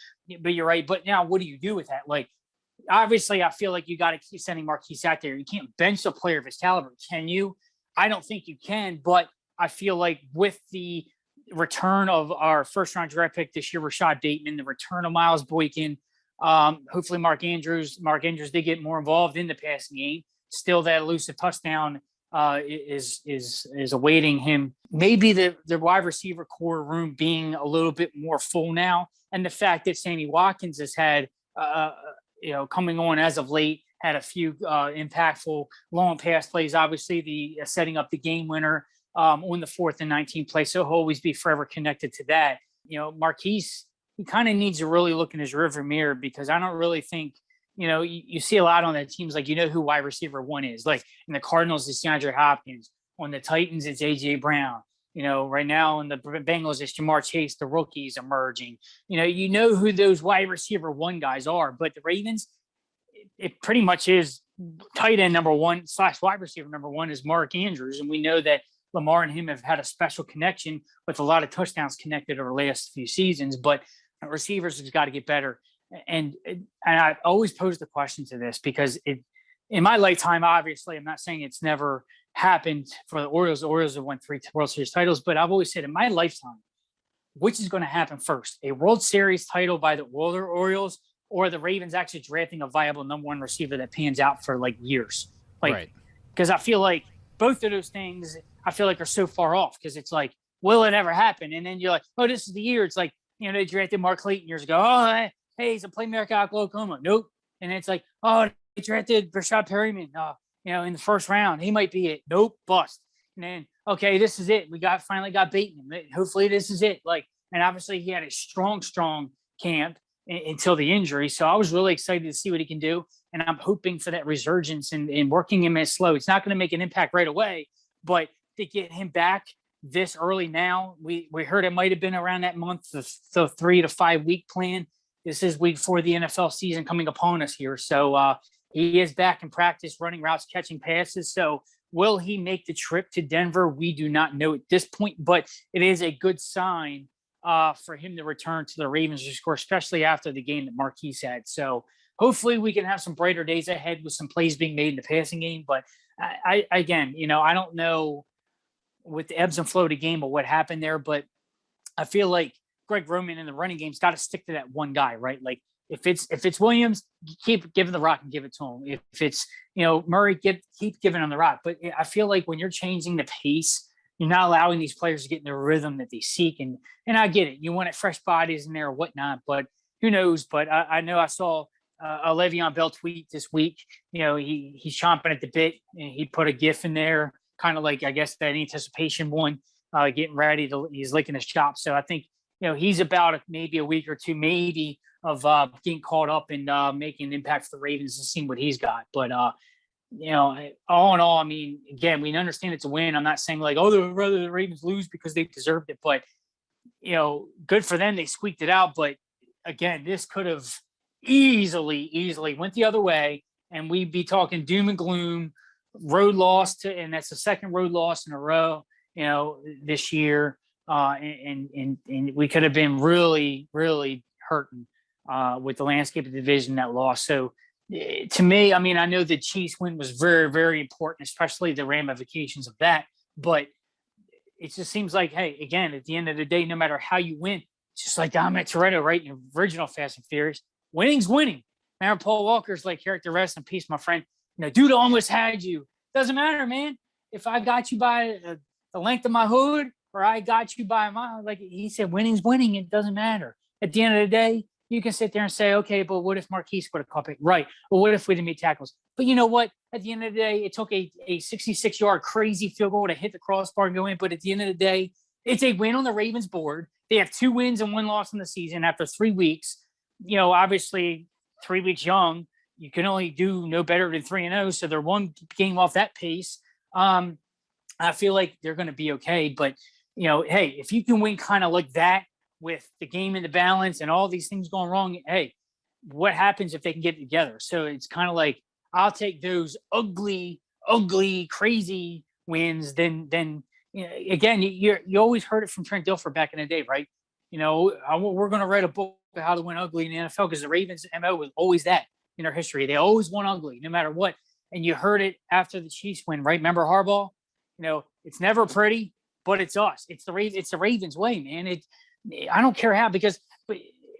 but you're right. But now what do you do with that? Like, obviously I feel like you got to keep sending Marquise out there. You can't bench a player of his caliber. Can you? I don't think you can, but I feel like with the return of our first round draft pick this year, Rashad Bateman, the return of Miles Boykin, hopefully Mark Andrews did get more involved in the passing game. Still that elusive touchdown is awaiting him. Maybe the wide receiver core room being a little bit more full now, and the fact that Sammy Watkins has had coming on as of late, had a few impactful long pass plays. Obviously the setting up the game winner on the 4th and 19 play. So he'll always be forever connected to that. Marquise, he kind of needs to really look in his rearview mirror, because I don't really think, you see a lot on the teams, like, who wide receiver one is. Like in the Cardinals, it's DeAndre Hopkins. On the Titans, it's A.J. Brown. Right now in the Bengals, it's Jamar Chase, the rookies emerging. You know who those wide receiver one guys are. But the Ravens, it pretty much is tight end number one / wide receiver number one is Mark Andrews. And we know that Lamar and him have had a special connection with a lot of touchdowns connected over the last few seasons, but receivers has got to get better. And I've always posed the question to this because in my lifetime, obviously, I'm not saying it's never happened for the Orioles. The Orioles have won 3 World Series titles, but I've always said in my lifetime, which is going to happen first, a World Series title by the Orioles or the Ravens actually drafting a viable number one receiver that pans out for like years. Like, because I feel like both of those things, I feel like are so far off because it's like, will it ever happen? And then you're like, oh, this is the year. It's like, you know, they drafted Mark Clayton years ago. Oh, hey, he's a playmaker out of Oklahoma. Nope. And it's like, oh, they drafted Rashad Perryman, you know, in the first round. He might be it. Nope, bust. And then, okay, this is it. We finally got Bateman. Hopefully this is it. Like, and obviously he had a strong camp until the injury. So I was really excited to see what he can do. And I'm hoping for that resurgence and working him as slow. It's not going to make an impact right away, but to get him back this early now, we heard it might have been around that month, the 3 to 5 week plan. This is week 4 of the NFL season coming upon us here. So he is back in practice, running routes, catching passes. So will he make the trip to Denver? We do not know at this point, but it is a good sign for him to return to the Ravens to score, especially after the game that Marquise had. So hopefully we can have some brighter days ahead with some plays being made in the passing game. But I again, you know, I don't know with the ebbs and flow of the game or what happened there, but I feel like Greg Roman in the running game's got to stick to that one guy, right? Like if it's Williams, keep giving the rock and give it to him. If it's, you know, Murray, keep giving him the rock. But I feel like when you're changing the pace, you're not allowing these players to get in the rhythm that they seek. And I get it. You want it fresh bodies in there or whatnot, but who knows? But I know I saw a Le'Veon Bell tweet this week. You know, he's chomping at the bit, and he put a GIF in there, kind of like, I guess, that anticipation one, getting ready he's licking his chops. So I think, you know, he's about maybe a week or two, maybe, of getting caught up and making an impact for the Ravens and seeing what he's got. But, you know, all in all, I mean, again, we understand it's a win. I'm not saying like, oh, they'd rather the Ravens lose because they deserved it. But, you know, good for them. They squeaked it out. But, again, this could have easily went the other way, and we'd be talking doom and gloom, road loss and that's the second road loss in a row, you know, this year. And we could have been really hurting with the landscape of the division that lost. So to me, I mean, I know the Chiefs win was very important, especially the ramifications of that, but it just seems like, hey, again, at the end of the day, no matter how you win, it's just like Dominic Toretto, right? In the original Fast and Furious, winning's winning. Remember Paul Walker's like character, rest in peace, my friend. You know, dude almost had you. Doesn't matter, man. If I got you by the length of my hood, or I got you by my, like he said, winning's winning. It doesn't matter. At the end of the day, you can sit there and say, okay, but what if Marquise would have caught it? Right. But what if we didn't make tackles? But you know what? At the end of the day, it took a 66-yard crazy field goal to hit the crossbar and go in. But at the end of the day, it's a win on the Ravens board. They have 2 wins and 1 loss in the season after 3 weeks. You know, obviously 3 weeks young, you can only do no better than 3-0. So they're 1 game off that pace. I feel like they're going to be okay. But, you know, hey, if you can win kind of like that with the game in the balance and all these things going wrong, hey, what happens if they can get it together? So it's kind of like, I'll take those ugly, crazy wins. Then you know, again, you always heard it from Trent Dilfer back in the day, right? You know, we're going to write a book of how to win ugly in the NFL because the Ravens' MO was always that in their history. They always won ugly, no matter what. And you heard it after the Chiefs win, right? Remember Harbaugh? You know, it's never pretty, but it's us. It's the Ravens way, man. I don't care how, because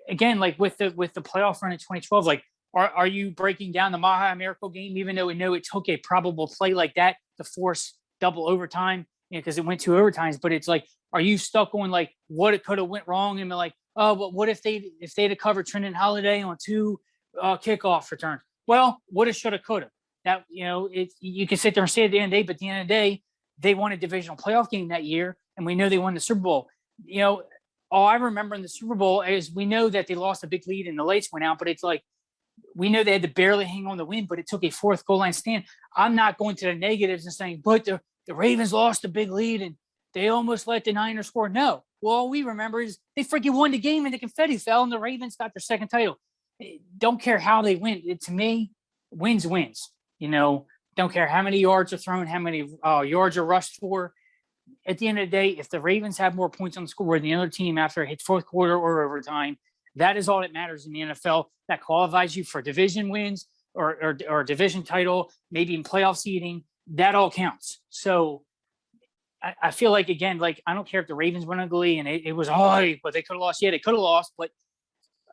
again, like with the playoff run in 2012, like are you breaking down the Maha Miracle game, even though we know it took a probable play like that to force double overtime, you know, because it went 2 overtimes. But it's like, are you stuck on like what it could have went wrong and be like, oh, but what if they'd have covered Trenton Holiday on 2 kickoff returns? Well, woulda, shoulda, coulda. That, you know, you can sit there and say at the end of the day, but at the end of the day, they won a divisional playoff game that year, and we know they won the Super Bowl. You know, all I remember in the Super Bowl is we know that they lost a big lead and the lights went out, but it's like, we know they had to barely hang on the win, but it took a 4th goal line stand. I'm not going to the negatives and saying, but the Ravens lost a big lead and they almost let the Niners score. No. Well, all we remember is they freaking won the game and the confetti fell and the Ravens got their 2nd title. Don't care how they win. To me, wins. Don't care how many yards are thrown, how many yards are rushed for. At the end of the day, if the Ravens have more points on the scoreboard than the other team after it hits fourth quarter or overtime, that is all that matters in the NFL. That qualifies you for division wins or division title, maybe in playoff seeding. That all counts. So I feel like, again, like, I don't care if the Ravens went ugly and it was, but they could have lost. Yeah, they could have lost, but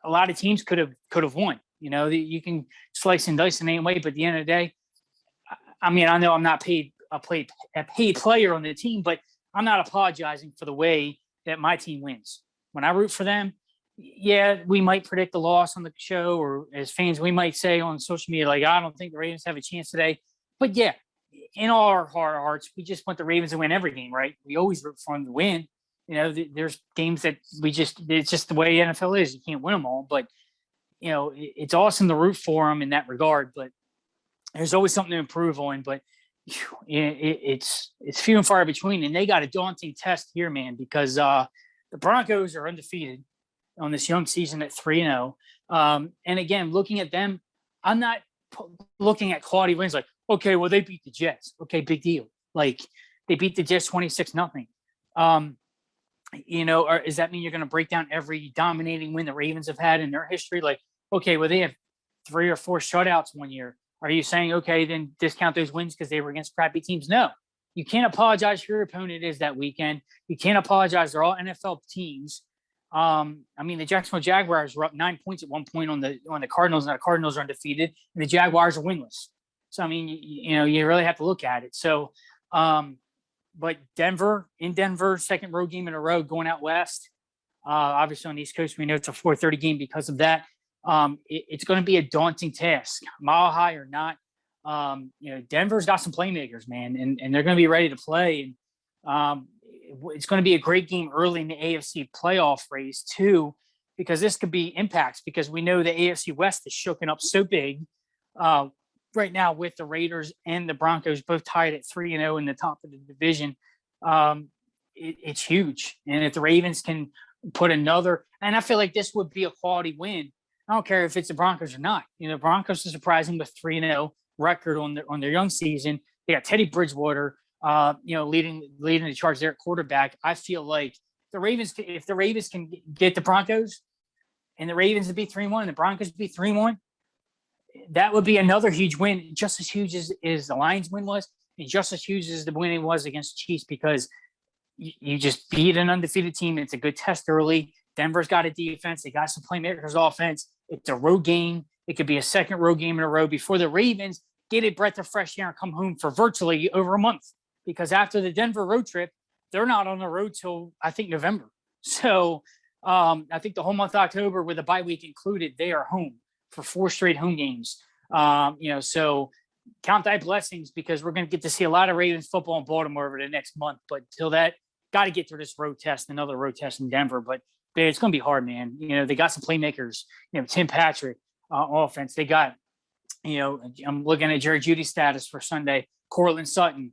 a lot of teams could have won. You can slice and dice in any way, but at the end of the day, I mean, I know I'm not a paid player on the team, but I'm not apologizing for the way that my team wins. When I root for them, yeah, we might predict the loss on the show, or as fans, we might say on social media, like, I don't think the Ravens have a chance today. But yeah, in all our hearts, we just want the Ravens to win every game, right? We always root for them to win. There's games that it's just the way NFL is. You can't win them all, but it's awesome to root for them in that regard. But there's always something to improve on. But it's few and far between, and they got a daunting test here, man, because the Broncos are undefeated on this young season at 3-0. And again, looking at them, I'm not looking at quality wins like, okay, well, they beat the Jets. Okay, big deal. Like, they beat the Jets 26-0. Or does that mean you're going to break down every dominating win the Ravens have had in their history? Like, okay, well, they have 3 or 4 shutouts one year. Are you saying, okay, then discount those wins because they were against crappy teams? No. You can't apologize for your opponent is that weekend. You can't apologize. They're all NFL teams. The Jacksonville Jaguars were up 9 points at one point on the Cardinals, and the Cardinals are undefeated, and the Jaguars are winless. So, I mean, you really have to look at it. So, but Denver, second road game in a row going out west. Obviously on the East Coast, we know it's a 4:30 game because of that. It's going to be a daunting task, mile high or not. Denver's got some playmakers, man, and they're going to be ready to play. And it's going to be a great game early in the AFC playoff race too, because this could be impacts, because we know the AFC West is shooken up so big right now with the Raiders and the Broncos both tied at 3-0 in the top of the division. It's huge. And if the Ravens can put another, and I feel like this would be a quality win. I don't care if it's the Broncos or not. Broncos are surprising with 3-0 record on their young season. They got Teddy Bridgewater, leading the charge there at quarterback. I feel like if the Ravens can get the Broncos, and the Ravens would be 3-1, and the Broncos would be 3-1, that would be another huge win, just as huge as the Lions win was, and just as huge as the winning was against the Chiefs, because you just beat an undefeated team. It's a good test early. Denver's got a defense. They got some playmakers offense. It's a road game. It could be a second road game in a row before the Ravens get a breath of fresh air and come home for virtually over a month, because after the Denver road trip, they're not on the road till, I think, November. So I think the whole month of October, with the bye week included, they are home for 4 straight home games. So count thy blessings, because we're going to get to see a lot of Ravens football in Baltimore over the next month. But till that, got to get through this road test, another road test in Denver. But it's going to be hard, man. They got some playmakers, Tim Patrick, offense. They got, I'm looking at Jerry Jeudy's status for Sunday, Cortland Sutton.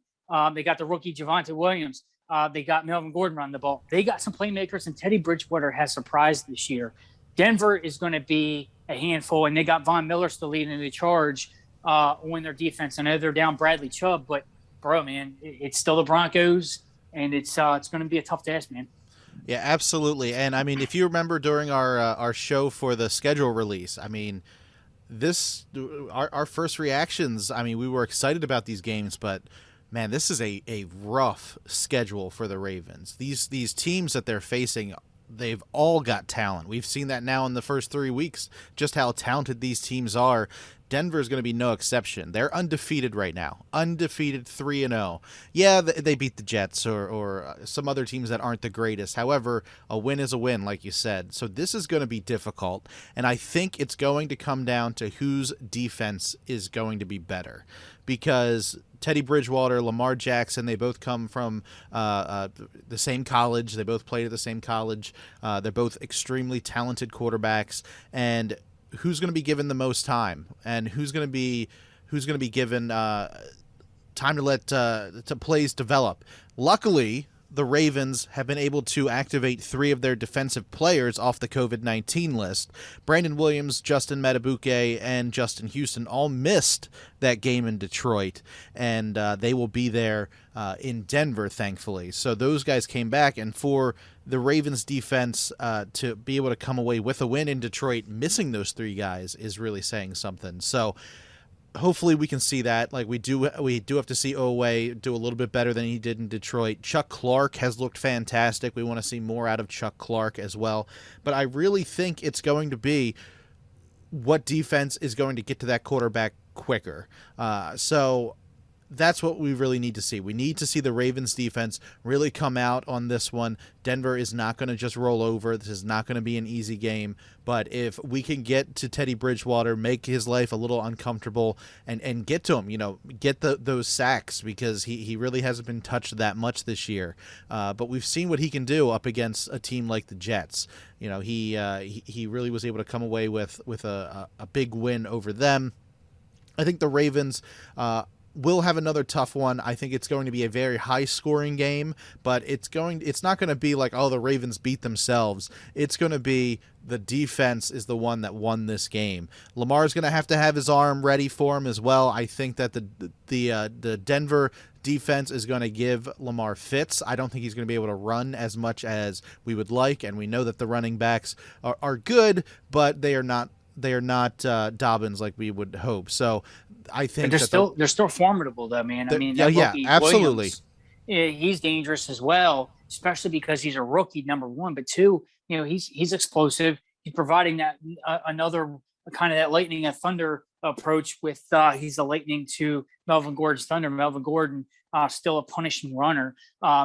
They got the rookie Javonte Williams. They got Melvin Gordon running the ball. They got some playmakers, and Teddy Bridgewater has surprised this year. Denver is going to be a handful, and they got Von Miller still leading the charge on their defense. I know they're down Bradley Chubb, but bro, man, it's still the Broncos, and it's going to be a tough task, man. Yeah, absolutely. And I mean, if you remember during our show for the schedule release, I mean, our first reactions, I mean, we were excited about these games, but man, this is a rough schedule for the Ravens. These teams that they're facing, they've all got talent. We've seen that now in the first 3 weeks, just how talented these teams are. Denver is going to be no exception. They're undefeated right now. Undefeated 3-0. Yeah, they beat the Jets or some other teams that aren't the greatest. However, a win is a win, like you said. So this is going to be difficult, and I think it's going to come down to whose defense is going to be better, because Teddy Bridgewater, Lamar Jackson, they both come from the same college. They both played at the same college. They're both extremely talented quarterbacks, and who's going to be given the most time, and who's going to be given time to let to plays develop. Luckily, the Ravens have been able to activate 3 of their defensive players off the COVID-19 list. Brandon Williams, Justin Matabuke, and Justin Houston all missed that game in Detroit, and they will be there in Denver, thankfully. So those guys came back, and for the Ravens defense to be able to come away with a win in Detroit, missing those 3 guys is really saying something. So hopefully we can see that. Like we do have to see Oweh do a little bit better than he did in Detroit. Chuck Clark has looked fantastic. We want to see more out of Chuck Clark as well. But I really think it's going to be what defense is going to get to that quarterback quicker. So that's what we really need to see. We need to see the Ravens defense really come out on this one. Denver is not going to just roll over. This is not going to be an easy game. But if we can get to Teddy Bridgewater, make his life a little uncomfortable, and get to him, get those sacks, because he really hasn't been touched that much this year. But we've seen what he can do up against a team like the Jets. He really was able to come away with a big win over them. I think the Ravens will have another tough one. I think it's going to be a very high-scoring game, but it's not going to be like, oh, the Ravens beat themselves. It's going to be the defense is the one that won this game. Lamar's going to have his arm ready for him as well. I think that the Denver defense is going to give Lamar fits. I don't think he's going to be able to run as much as we would like, and we know that the running backs are good, but they are not Dobbins like we would hope. So I think they're still formidable though, man. I mean, absolutely. Williams, he's dangerous as well, especially because he's a rookie, number one. But 2, he's explosive. He's providing that another kind of that lightning and thunder approach with he's the lightning to Melvin Gordon's thunder. Melvin Gordon still a punishing runner.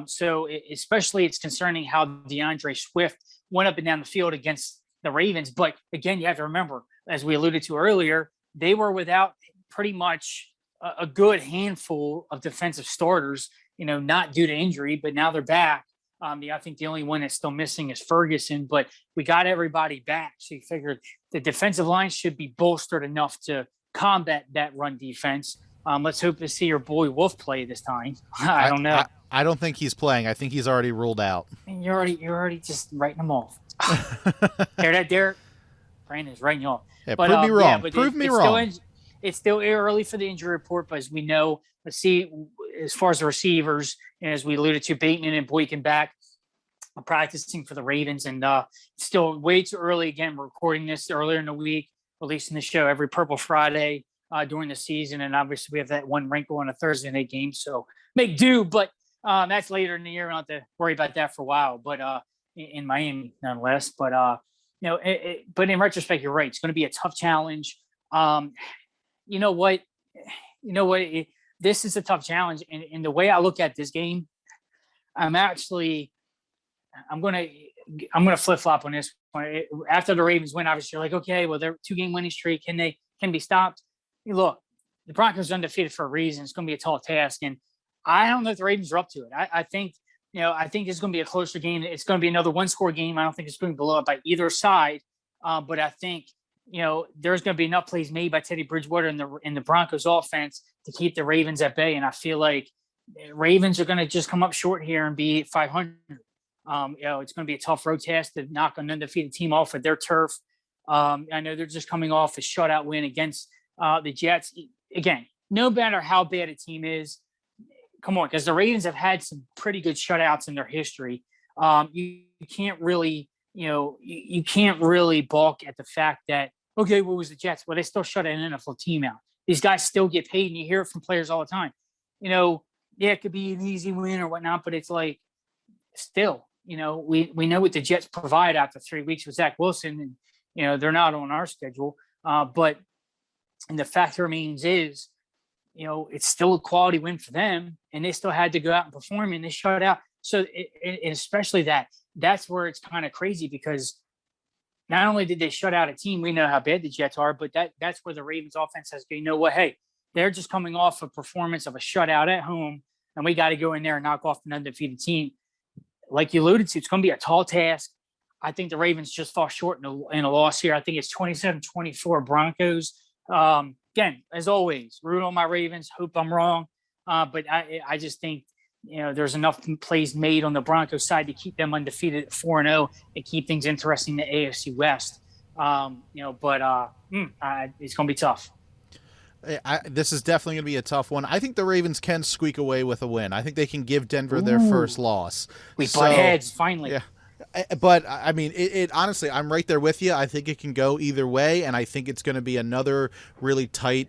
So especially it's concerning how DeAndre Swift went up and down the field against the Ravens. But again, you have to remember, as we alluded to earlier, they were without pretty much a good handful of defensive starters, not due to injury, but now they're back. I think the only one that's still missing is Ferguson, but we got everybody back. So you figured the defensive line should be bolstered enough to combat that run defense. Let's hope to see your boy Wolf play this time. I don't know. I don't think he's playing. I think he's already ruled out. And you're already just writing him off. Hear that, Derek? Brandon's writing you off. Yeah, prove me wrong. Prove me wrong. It's still early for the injury report, but as we know, let's see, as far as the receivers, and as we alluded to, Bateman and Boykin back practicing for the Ravens, and still way too early. Again, we're recording this earlier in the week, releasing the show every Purple Friday during the season, and obviously we have that one wrinkle on a Thursday night game, so make do, but that's later in the year. We don't have to worry about that for a while, but in Miami nonetheless. But but in retrospect, you're right. It's going to be a tough challenge. You know what? This is a tough challenge. And the way I look at this game, I'm going to flip flop on this one. After the Ravens win, obviously you're like, okay, well, they're 2-game winning streak. Can be stopped? Look, the Broncos are undefeated for a reason. It's going to be a tall task. And I don't know if the Ravens are up to it. I think it's going to be a closer game. It's going to be another 1-score game. I don't think it's going to blow up by either side. But I think, there's going to be enough plays made by Teddy Bridgewater in the Broncos offense to keep the Ravens at bay. And I feel like Ravens are going to just come up short here and be 500. It's going to be a tough road test to knock an undefeated team off at their turf. I know they're just coming off a shutout win against the Jets. Again, no matter how bad a team is, come on, because the Ravens have had some pretty good shutouts in their history. You can't really, you can't really balk at the fact that, okay, what was the Jets? Well, they still shut an NFL team out. These guys still get paid, and you hear it from players all the time. It could be an easy win or whatnot, but it's like, still, we know what the Jets provide after 3 weeks with Zach Wilson, and, they're not on our schedule. But the fact remains is, it's still a quality win for them, and they still had to go out and perform, and they shut out. So especially that's where it's kind of crazy, because not only did they shut out a team, we know how bad the Jets are, but that's where the Ravens offense has been. Hey, they're just coming off a performance of a shutout at home, and we got to go in there and knock off an undefeated team. Like you alluded to, it's going to be a tall task. I think the Ravens just fall short in a loss here. I think it's 27-24 Broncos. Again, as always, root on my Ravens. Hope I'm wrong. But I just think, there's enough plays made on the Broncos side to keep them undefeated at 4-0 and keep things interesting in the AFC West. But it's going to be tough. This is definitely going to be a tough one. I think the Ravens can squeak away with a win. I think they can give Denver their first loss. We butt heads finally. Yeah. But I mean, it honestly, I'm right there with you. I think it can go either way, and I think it's going to be another really tight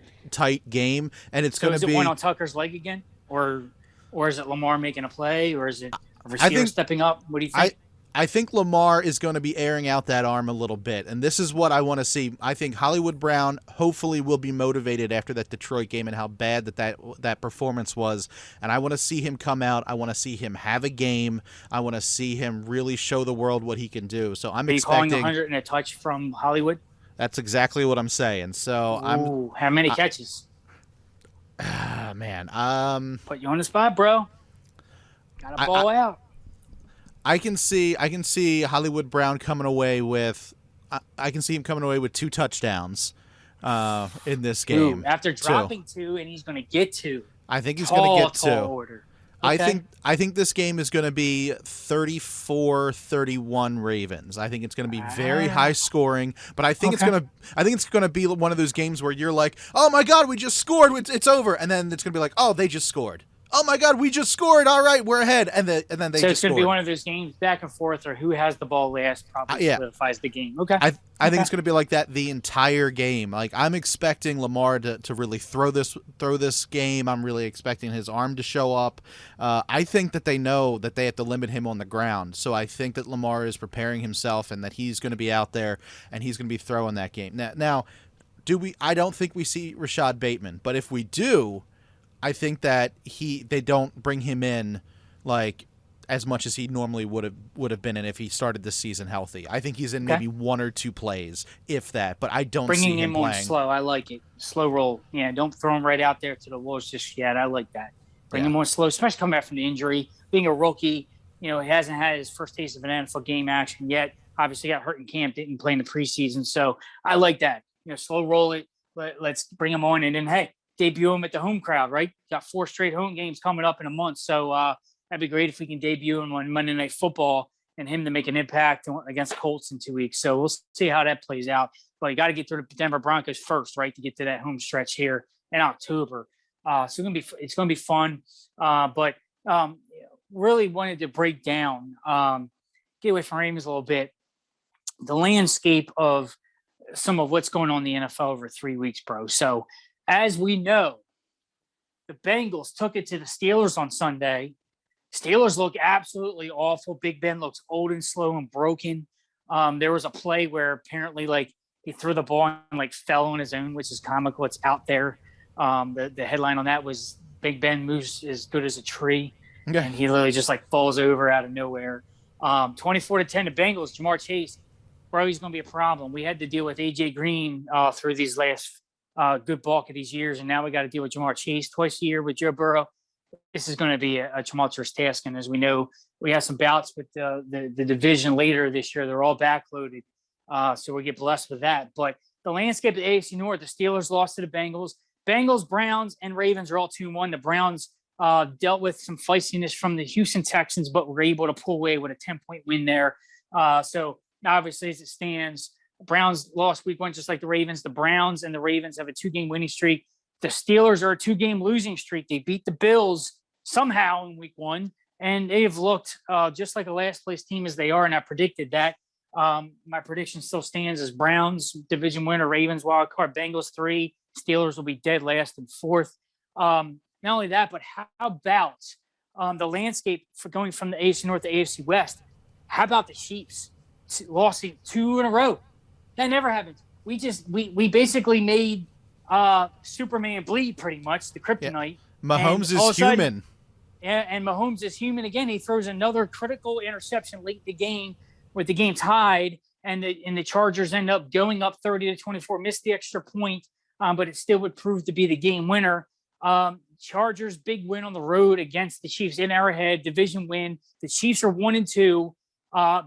game. And it's going to be. Is it one on Tucker's leg again, or is it Lamar making a play, or is it a receiver stepping up? What do you think? I think Lamar is going to be airing out that arm a little bit, and this is what I want to see. I think Hollywood Brown hopefully will be motivated after that Detroit game and how bad that performance was, and I want to see him come out. I want to see him have a game. I want to see him really show the world what he can do. So I'm expecting. Are you calling 100 and a touch from Hollywood? That's exactly what I'm saying. So how many catches? Man, put you on the spot, bro. Got to ball out. I can see Hollywood Brown coming away with. I can see him coming away with 2 touchdowns in this game. After dropping 2, and he's going to get 2. I think he's going to get 2. Order. Okay. I think this game is going to be 34-31 Ravens. I think it's going to be very high scoring, but I think it's going to be one of those games where you're like, "Oh my God, we just scored! It's over!" And then it's going to be like, "Oh, they just scored." Oh my God, we just scored! All right, we're ahead, and then they. So just it's going to scored. be one of those games back and forth, or who has the ball last probably solidifies the game. Okay, I think it's going to be like that the entire game. Like I'm expecting Lamar to really throw this game. I'm really expecting his arm to show up. I think that they know that they have to limit him on the ground, so I think that Lamar is preparing himself and that he's going to be out there and he's going to be throwing that game. Now, I don't think we see Rashad Bateman, but if we do. I think that they don't bring him in like as much as he normally would have been in if he started this season healthy. I think he's in maybe 1 or 2 plays, if that. But I don't see him playing. On slow. I like it. Slow roll. Yeah, don't throw him right out there to the wolves just yet. I like that. Bring him on slow, especially coming back from the injury, being a rookie. He hasn't had his first taste of an NFL game action yet. Obviously got hurt in camp, didn't play in the preseason. So I like that. Slow roll it. Let's bring him on, and then hey. Debut him at the home crowd, right? Got 4 straight home games coming up in a month. So that'd be great if we can debut him on Monday Night Football and him to make an impact against Colts in 2 weeks. So we'll see how that plays out. But you got to get through the Denver Broncos first, right, to get to that home stretch here in October. So it's going to be fun. But really wanted to break down, get away from Ravens a little bit, the landscape of some of what's going on in the NFL over 3 weeks, bro. So as we know, the Bengals took it to the Steelers on Sunday. Steelers look absolutely awful. Big Ben looks old and slow and broken. There was a play where apparently he threw the ball and fell on his own, which is comical. It's out there. The headline on that was Big Ben moves as good as a tree. Okay. And he literally just falls over out of nowhere. 24-10 the Bengals. Jamar Chase, bro, he's going to be a problem. We had to deal with A.J. Green through these last good bulk of these years, and now we got to deal with Jamar Chase twice a year with Joe Burrow. This is going to be a tumultuous task, and as we know, we have some bouts with the division later this year. They're all backloaded, so we get blessed with that. But the landscape of the AFC North, the Steelers lost to the Bengals. Bengals, Browns, and Ravens are all 2-1. The Browns dealt with some feistiness from the Houston Texans, but were able to pull away with a 10-point win there. So obviously, as it stands, Browns lost week 1 just like the Ravens. The Browns and the Ravens have a 2-game winning streak. The Steelers are a 2-game losing streak. They beat the Bills somehow in week 1, and they've looked just like a last-place team as they are, and I predicted that. My prediction still stands as Browns division winner, Ravens wild card, Bengals 3, Steelers will be dead last and 4th. Not only that, but how about the landscape for going from the AFC North to AFC West? How about the Chiefs lost 2 in a row? That never happens. We basically made Superman bleed pretty much, the kryptonite. Yeah. Mahomes is human. And Mahomes is human again. He throws another critical interception late in the game with the game tied, and the Chargers end up going up 30-24, missed the extra point, but it still would prove to be the game winner. Chargers big win on the road against the Chiefs in Arrowhead, division win. The Chiefs are 1-2.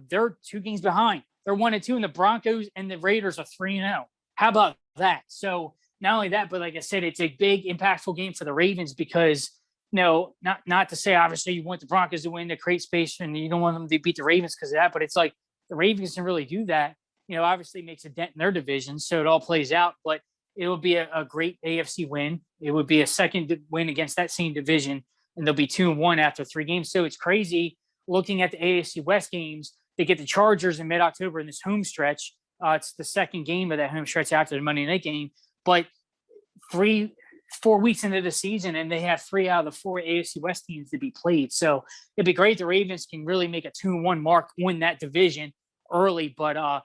They're 2 games behind. They're 1-2, and the Broncos and the Raiders are 3-0. How about that? So not only that, but like I said, it's a big, impactful game for the Ravens because No, not to say obviously you want the Broncos to win, to create space, and you don't want them to beat the Ravens because of that. But it's like the Ravens can really do that. Obviously makes a dent in their division, so it all plays out. But it will be a great AFC win. It would be a second win against that same division, and they'll be 2-1 after 3 games. So it's crazy looking at the AFC West games. They get the Chargers in mid-October in this home stretch. It's the second game of that home stretch after the Monday night game. But 4 weeks into the season, and they have 3 out of the 4 AFC West teams to be played. So it'd be great. The Ravens can really make a 2-1 mark, win that division early. But,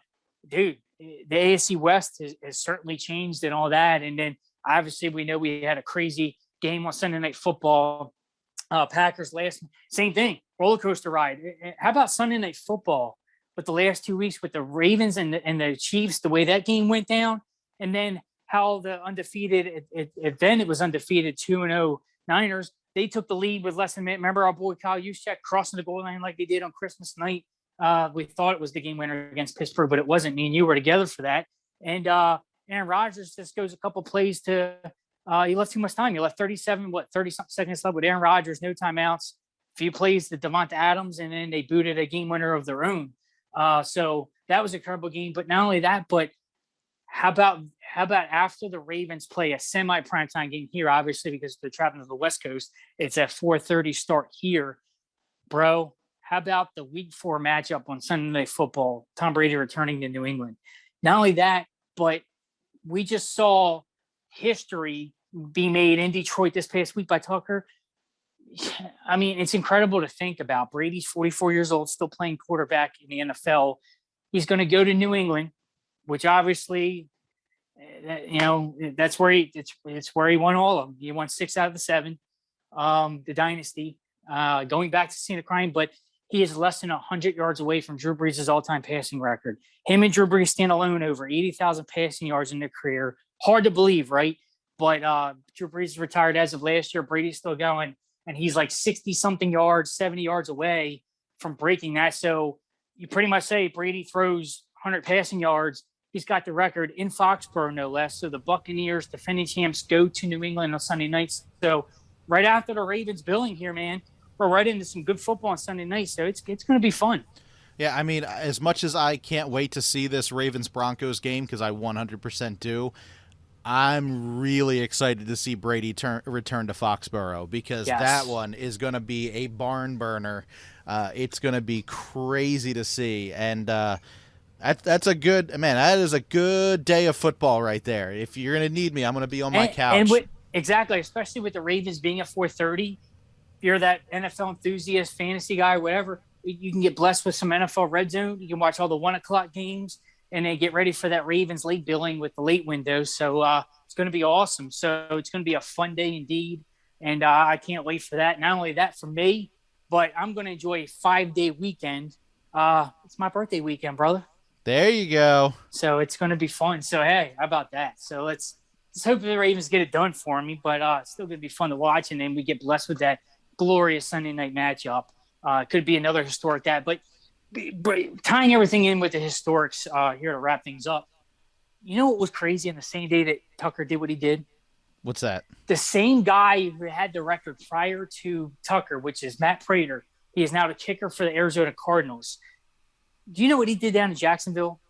dude, the AFC West has certainly changed and all that. And then obviously we know we had a crazy game on Sunday Night Football. Packers same thing, roller coaster ride. How about Sunday Night Football with the last 2 weeks with the Ravens and the Chiefs, the way that game went down, and then how the undefeated, then it was undefeated 2-0 Niners. They took the lead with less than a minute. Remember our boy Kyle Juszczyk crossing the goal line like they did on Christmas night. We thought it was the game winner against Pittsburgh, but it wasn't. Me and you were together for that. And Aaron Rodgers just goes a couple plays to you left too much time. You left 30 something seconds left with Aaron Rodgers, no timeouts, a few plays to Devonta Adams, and then they booted a game winner of their own. So that was a incredible game. But not only that, but how about after the Ravens play a semi-primetime game here, obviously because they're traveling to the West Coast, it's at 4:30 start here, bro. How about the Week 4 matchup on Sunday Night Football? Tom Brady returning to New England. Not only that, but we just saw history be made in Detroit this past week by Tucker. I mean, it's incredible to think about. Brady's 44 years old, still playing quarterback in the NFL. He's going to go to New England, which obviously, that's where it's where he won all of them. He won 6 out of the 7, the dynasty, going back to scene of crime, but he is less than 100 yards away from Drew Brees' all-time passing record. Him and Drew Brees stand alone over 80,000 passing yards in their career. Hard to believe, right? But Drew Brees is retired as of last year. Brady's still going, and he's like 60-something yards, 70 yards away from breaking that. So you pretty much say Brady throws 100 passing yards. He's got the record in Foxborough, no less. So the Buccaneers, defending champs, go to New England on Sunday nights. So right after the Ravens billing here, man, we're right into some good football on Sunday night. So it's going to be fun. Yeah, I mean, as much as I can't wait to see this Ravens-Broncos game, because I 100% do, I'm really excited to see Brady return to Foxborough, because that one is going to be a barn burner. It's going to be crazy to see. And that's a good – man, that is a good day of football right there. If you're going to need me, I'm going to be on my couch. Exactly, especially with the Ravens being at 4:30. If you're that NFL enthusiast, fantasy guy, whatever, you can get blessed with some NFL Red Zone. You can watch all the 1 o'clock games and then get ready for that Ravens late billing with the late windows. So it's going to be awesome. So it's going to be a fun day indeed. And I can't wait for that. Not only that for me, but I'm going to enjoy a 5-day weekend. It's my birthday weekend, brother. There you go. So it's going to be fun. So, hey, how about that? So let's hope the Ravens get it done for me, but it's still going to be fun to watch. And then we get blessed with that glorious Sunday night matchup. Could be another historic that, but tying everything in with the historics here to wrap things up. You know what was crazy on the same day that Tucker did what he did? What's that? The same guy who had the record prior to Tucker, which is Matt Prater. He is now the kicker for the Arizona Cardinals. Do you know what he did down in Jacksonville?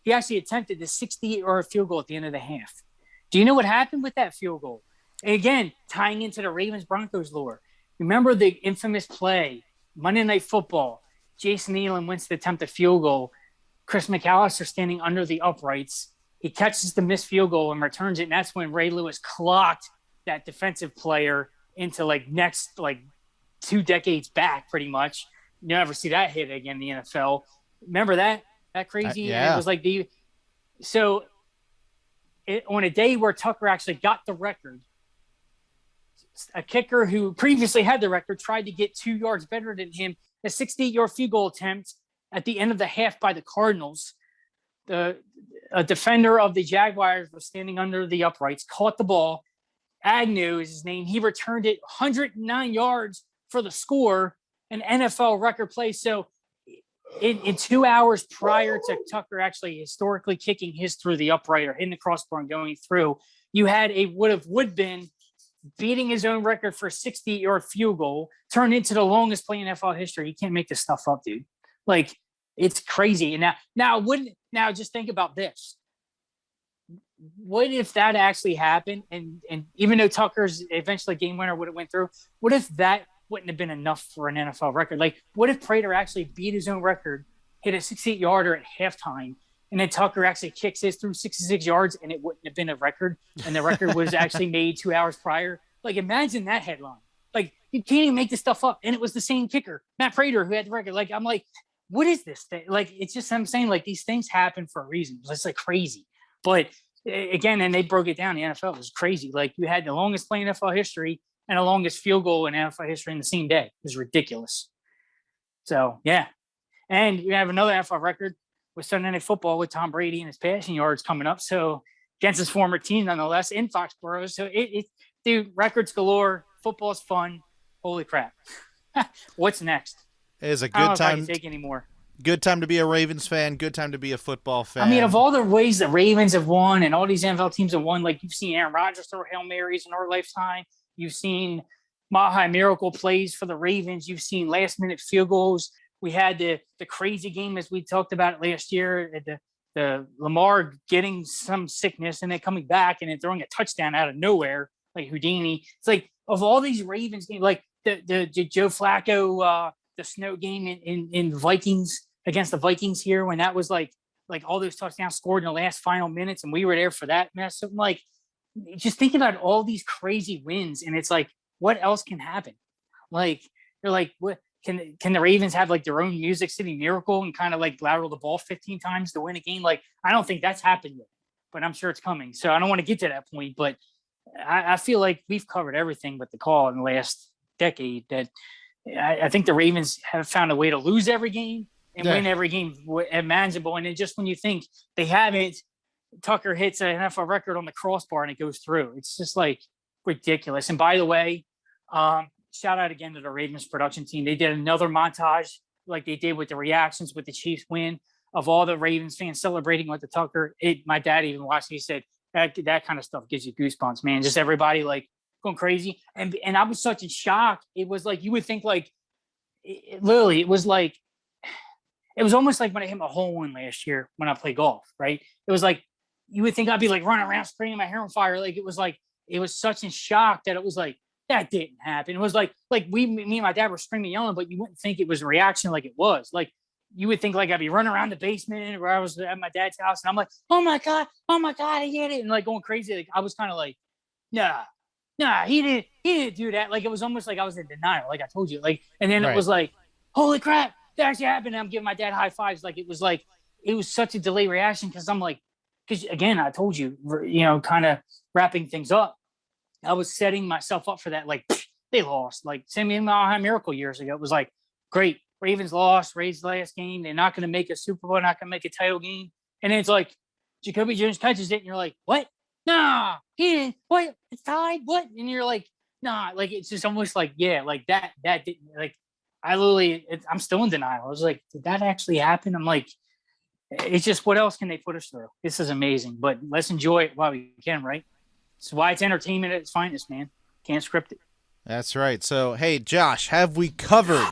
He actually attempted the 68-yard field goal at the end of the half. Do you know what happened with that field goal? And again, tying into the Ravens-Broncos lore. Remember the infamous play, Monday Night Football. Jason Elam wins to attempt a field goal. Chris McAllister standing under the uprights. He catches the missed field goal and returns it. And that's when Ray Lewis clocked that defensive player into next 2 decades back, pretty much. You never see that hit again in the NFL. Remember that crazy? Yeah. It was on a day where Tucker actually got the record, a kicker who previously had the record tried to get 2 yards better than him. A 68-yard field goal attempt at the end of the half by the Cardinals. A defender of the Jaguars was standing under the uprights, caught the ball. Agnew is his name. He returned it 109 yards for the score, an NFL record play. So in 2 hours prior to Tucker actually historically kicking his through the upright or hitting the crossbar and going through, you had would been beating his own record for a 68-yard field goal turned into the longest play in NFL history. You can't make this stuff up, dude. Like, it's crazy. And now just think about this. What if that actually happened? And even though Tucker's eventually game winner would have went through, what if that wouldn't have been enough for an NFL record? Like, what if Prater actually beat his own record, hit a 68-yarder at halftime, and then Tucker actually kicks his through 66 yards, and it wouldn't have been a record, and the record was actually made 2 hours prior? Like, imagine that headline. Like, you can't even make this stuff up. And it was the same kicker, Matt Prater, who had the record. Like, I'm like, what is this thing? Like, it's just, I'm saying, like, these things happen for a reason. It's like crazy. But again, and they broke it down. The NFL, it was crazy. Like, you had the longest play in NFL history and the longest field goal in NFL history in the same day. It was ridiculous. So, yeah. And you have another NFL record with Sunday Night Football with Tom Brady and his passing yards coming up. So, against his former team, nonetheless, in Foxborough. So, dude, records galore. Football's fun. Holy crap. What's next? It is a I don't know good if I time. can take anymore. Good time to be a Ravens fan. Good time to be a football fan. I mean, of all the ways the Ravens have won and all these NFL teams have won, like, you've seen Aaron Rodgers throw Hail Marys in our lifetime. You've seen Mahi miracle plays for the Ravens. You've seen last-minute field goals. We had the crazy game, as we talked about last year, the Lamar getting some sickness and then coming back and then throwing a touchdown out of nowhere, like Houdini. It's like, of all these Ravens games, like the Joe Flacco, the snow game in Vikings against the Vikings here, when that was like all those touchdowns scored in the last final minutes, and we were there for that mess. So, like, just thinking about all these crazy wins, and it's like, what else can happen? Like, you're like, what can the Ravens have, like, their own Music City Miracle and kind of like lateral the ball 15 times to win a game? Like, I don't think that's happened yet, but I'm sure it's coming. So I don't want to get to that point, but I feel like we've covered everything but the call in the last decade. That I think the Ravens have found a way to lose every game and win every game manageable. And then just when you think they haven't, Tucker hits an NFL record on the crossbar and it goes through. It's just like ridiculous. And by the way, shout out again to the Ravens production team. They did another montage like they did with the reactions with the Chiefs win, of all the Ravens fans celebrating with the Tucker. My dad even watched it. He said that kind of stuff gives you goosebumps, man. Just everybody like going crazy. And I was such in shock. It was like, you would think like, literally, it was almost like when I hit my hole in last year when I played golf, right? It was like, you would think I'd be like running around spraying my hair on fire. Like, it was such in shock that it was like, that didn't happen. It was like me and my dad were screaming, yelling, but you wouldn't think it was a reaction like it was. Like, you would think like I'd be running around the basement where I was at my dad's house, and I'm like, oh my God, I get it. And like going crazy. Like, I was kind of like, nah, he didn't do that. Like, it was almost like I was in denial. Like I told you, like, and then it was like, holy crap, that actually happened. And I'm giving my dad high fives. Like, it was such a delayed reaction. Cause I'm like, cause again, I told you, kind of wrapping things up. I was setting myself up for that. Like, they lost, like same in my miracle years ago. It was like, great. Ravens lost, Rays last game. They're not going to make a Super Bowl, not going to make a title game. And then it's like, Jacoby Jones catches it, and you're like, what? Nah, he didn't. What? It's tied? What? And you're like, nah. Like, it's just almost like, yeah, like that didn't, like, I'm still in denial. I was like, did that actually happen? I'm like, it's just, what else can they put us through? This is amazing, but let's enjoy it while we can, right? It's why it's entertainment at its finest, man. Can't script it. That's right. So, hey, Josh, have we covered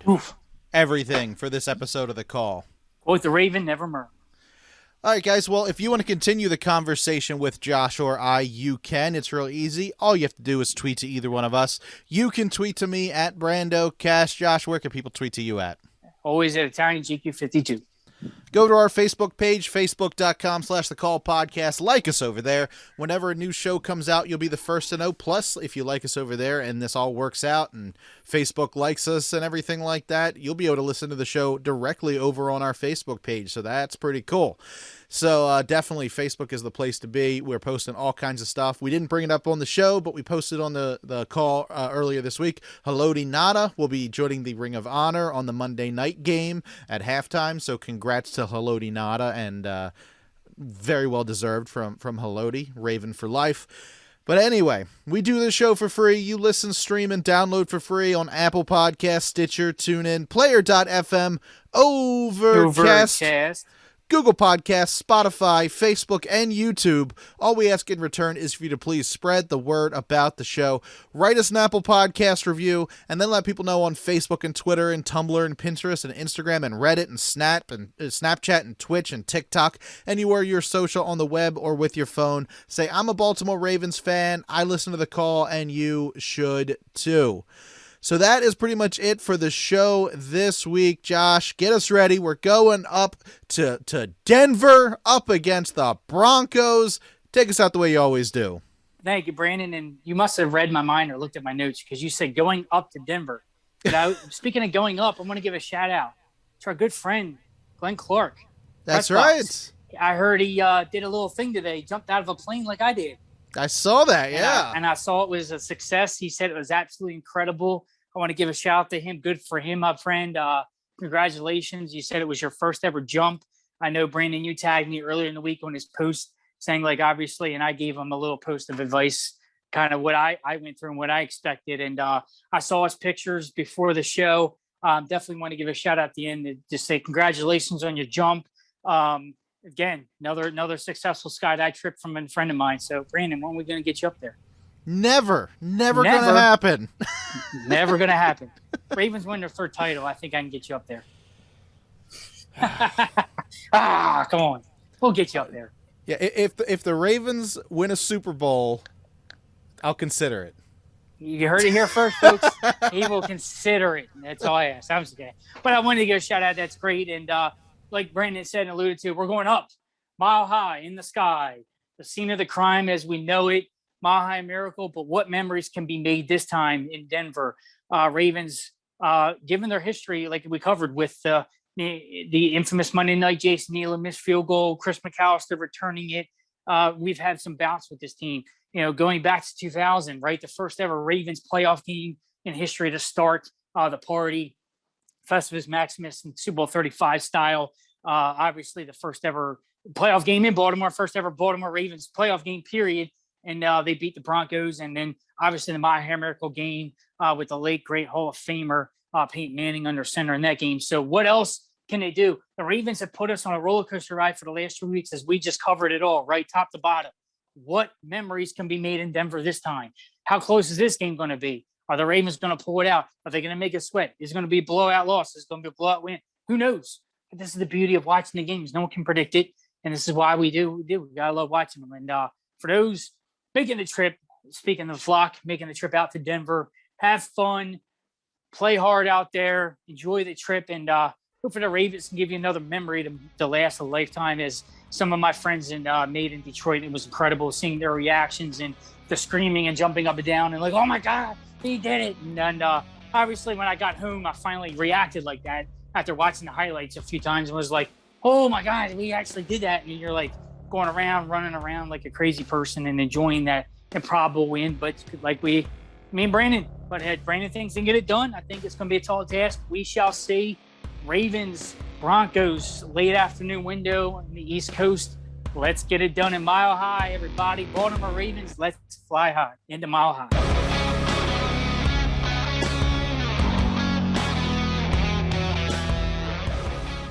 everything for this episode of The Call? Quote the Raven, never murmur. All right, guys. Well, if you want to continue the conversation with Josh or I, you can. It's real easy. All you have to do is tweet to either one of us. You can tweet to me at Brando Cash. Josh, where can people tweet to you at? Always at Italian GQ52. Go to our Facebook page, facebook.com/thecallpodcast. Like us over there. Whenever a new show comes out, you'll be the first to know. Plus, if you like us over there and this all works out and Facebook likes us and everything like that, you'll be able to listen to the show directly over on our Facebook page. So that's pretty cool. So definitely Facebook is the place to be. We're posting all kinds of stuff. We didn't bring it up on the show, but we posted on the call earlier this week. Haloti Nada will be joining the Ring of Honor on the Monday night game at halftime. So congrats to Haloti Nada, and very well deserved from Haloti, Raven for life. But anyway, we do this show for free. You listen, stream, and download for free on Apple Podcasts, Stitcher, TuneIn, Player.fm, Overcast. Google Podcasts, Spotify, Facebook, and YouTube. All we ask in return is for you to please spread the word about the show. Write us an Apple Podcast review, and then let people know on Facebook and Twitter and Tumblr and Pinterest and Instagram and Reddit and Snap and Snapchat and Twitch and TikTok, anywhere you're social on the web or with your phone. Say, I'm a Baltimore Ravens fan, I listen to the call, and you should too. So that is pretty much it for the show this week. Josh, get us ready. We're going up to Denver, up against the Broncos. Take us out the way you always do. Thank you, Brandon. And you must have read my mind or looked at my notes because you said going up to Denver. Now, speaking of going up, I want to give a shout out to our good friend, Glenn Clark. That's right. I heard he did a little thing today, jumped out of a plane like I did. I saw that, yeah. And I saw it was a success. He said it was absolutely incredible. I want to give a shout out to him. Good for him, my friend. Congratulations. You said it was your first ever jump. I know, Brandon, you tagged me earlier in the week on his post saying, like, obviously, and I gave him a little post of advice, kind of what I went through and what I expected. And I saw his pictures before the show. Definitely want to give a shout out at the end to just say congratulations on your jump. Again, another successful skydive trip from a friend of mine. So, Brandon, when are we going to get you up there? Never gonna happen. Never gonna happen. Ravens win their third title. I think I can get you up there. Come on, we'll get you up there. Yeah, if the Ravens win a Super Bowl, I'll consider it. You heard it here first, folks. He will consider it. That's all I ask. I'm just kidding. But I wanted to give a shout out. That's great. And like Brandon said and alluded to, we're going up, mile high in the sky, the scene of the crime as we know it. Mile High Miracle, but what memories can be made this time in Denver? Ravens, given their history, like we covered with the infamous Monday night Jason Nealon missed field goal, Chris McAllister returning it. We've had some bouts with this team. You know, going back to 2000, right? The first ever Ravens playoff game in history to start the party. Festivus Maximus in Super Bowl 35 style. Obviously, the first ever playoff game in Baltimore, first ever Baltimore Ravens playoff game, period. And they beat the Broncos. And then obviously the Mile High Miracle game with the late, great Hall of Famer Peyton Manning under center in that game. So what else can they do? The Ravens have put us on a roller coaster ride for the last 2 weeks as we just covered it all, right? Top to bottom. What memories can be made in Denver this time? How close is this game going to be? Are the Ravens going to pull it out? Are they going to make it sweat? Is it going to be a blowout loss? Is it going to be a blowout win? Who knows? But this is the beauty of watching the games. No one can predict it. And this is why we do. We got to love watching them. And for those making the trip, speaking of the flock, making the trip out to Denver, have fun, play hard out there, enjoy the trip, and hope for the Ravens can give you another memory to last a lifetime. As some of my friends made in Detroit, it was incredible seeing their reactions and the screaming and jumping up and down and like, oh my God, he did it. And obviously when I got home, I finally reacted like that after watching the highlights a few times and was like, oh my God, we actually did that. And you're like, going around, running around like a crazy person and enjoying that improbable win. But like me and Brandon, but Brandon thinks and get it done. I think it's going to be a tall task. We shall see. Ravens, Broncos, late afternoon window on the East Coast. Let's get it done in Mile High, everybody. Baltimore Ravens, let's fly high into Mile High.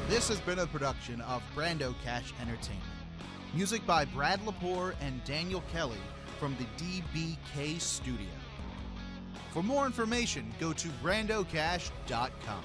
This has been a production of Brando Cash Entertainment. Music by Brad Lepore and Daniel Kelly from the DBK Studio. For more information, go to brandocash.com.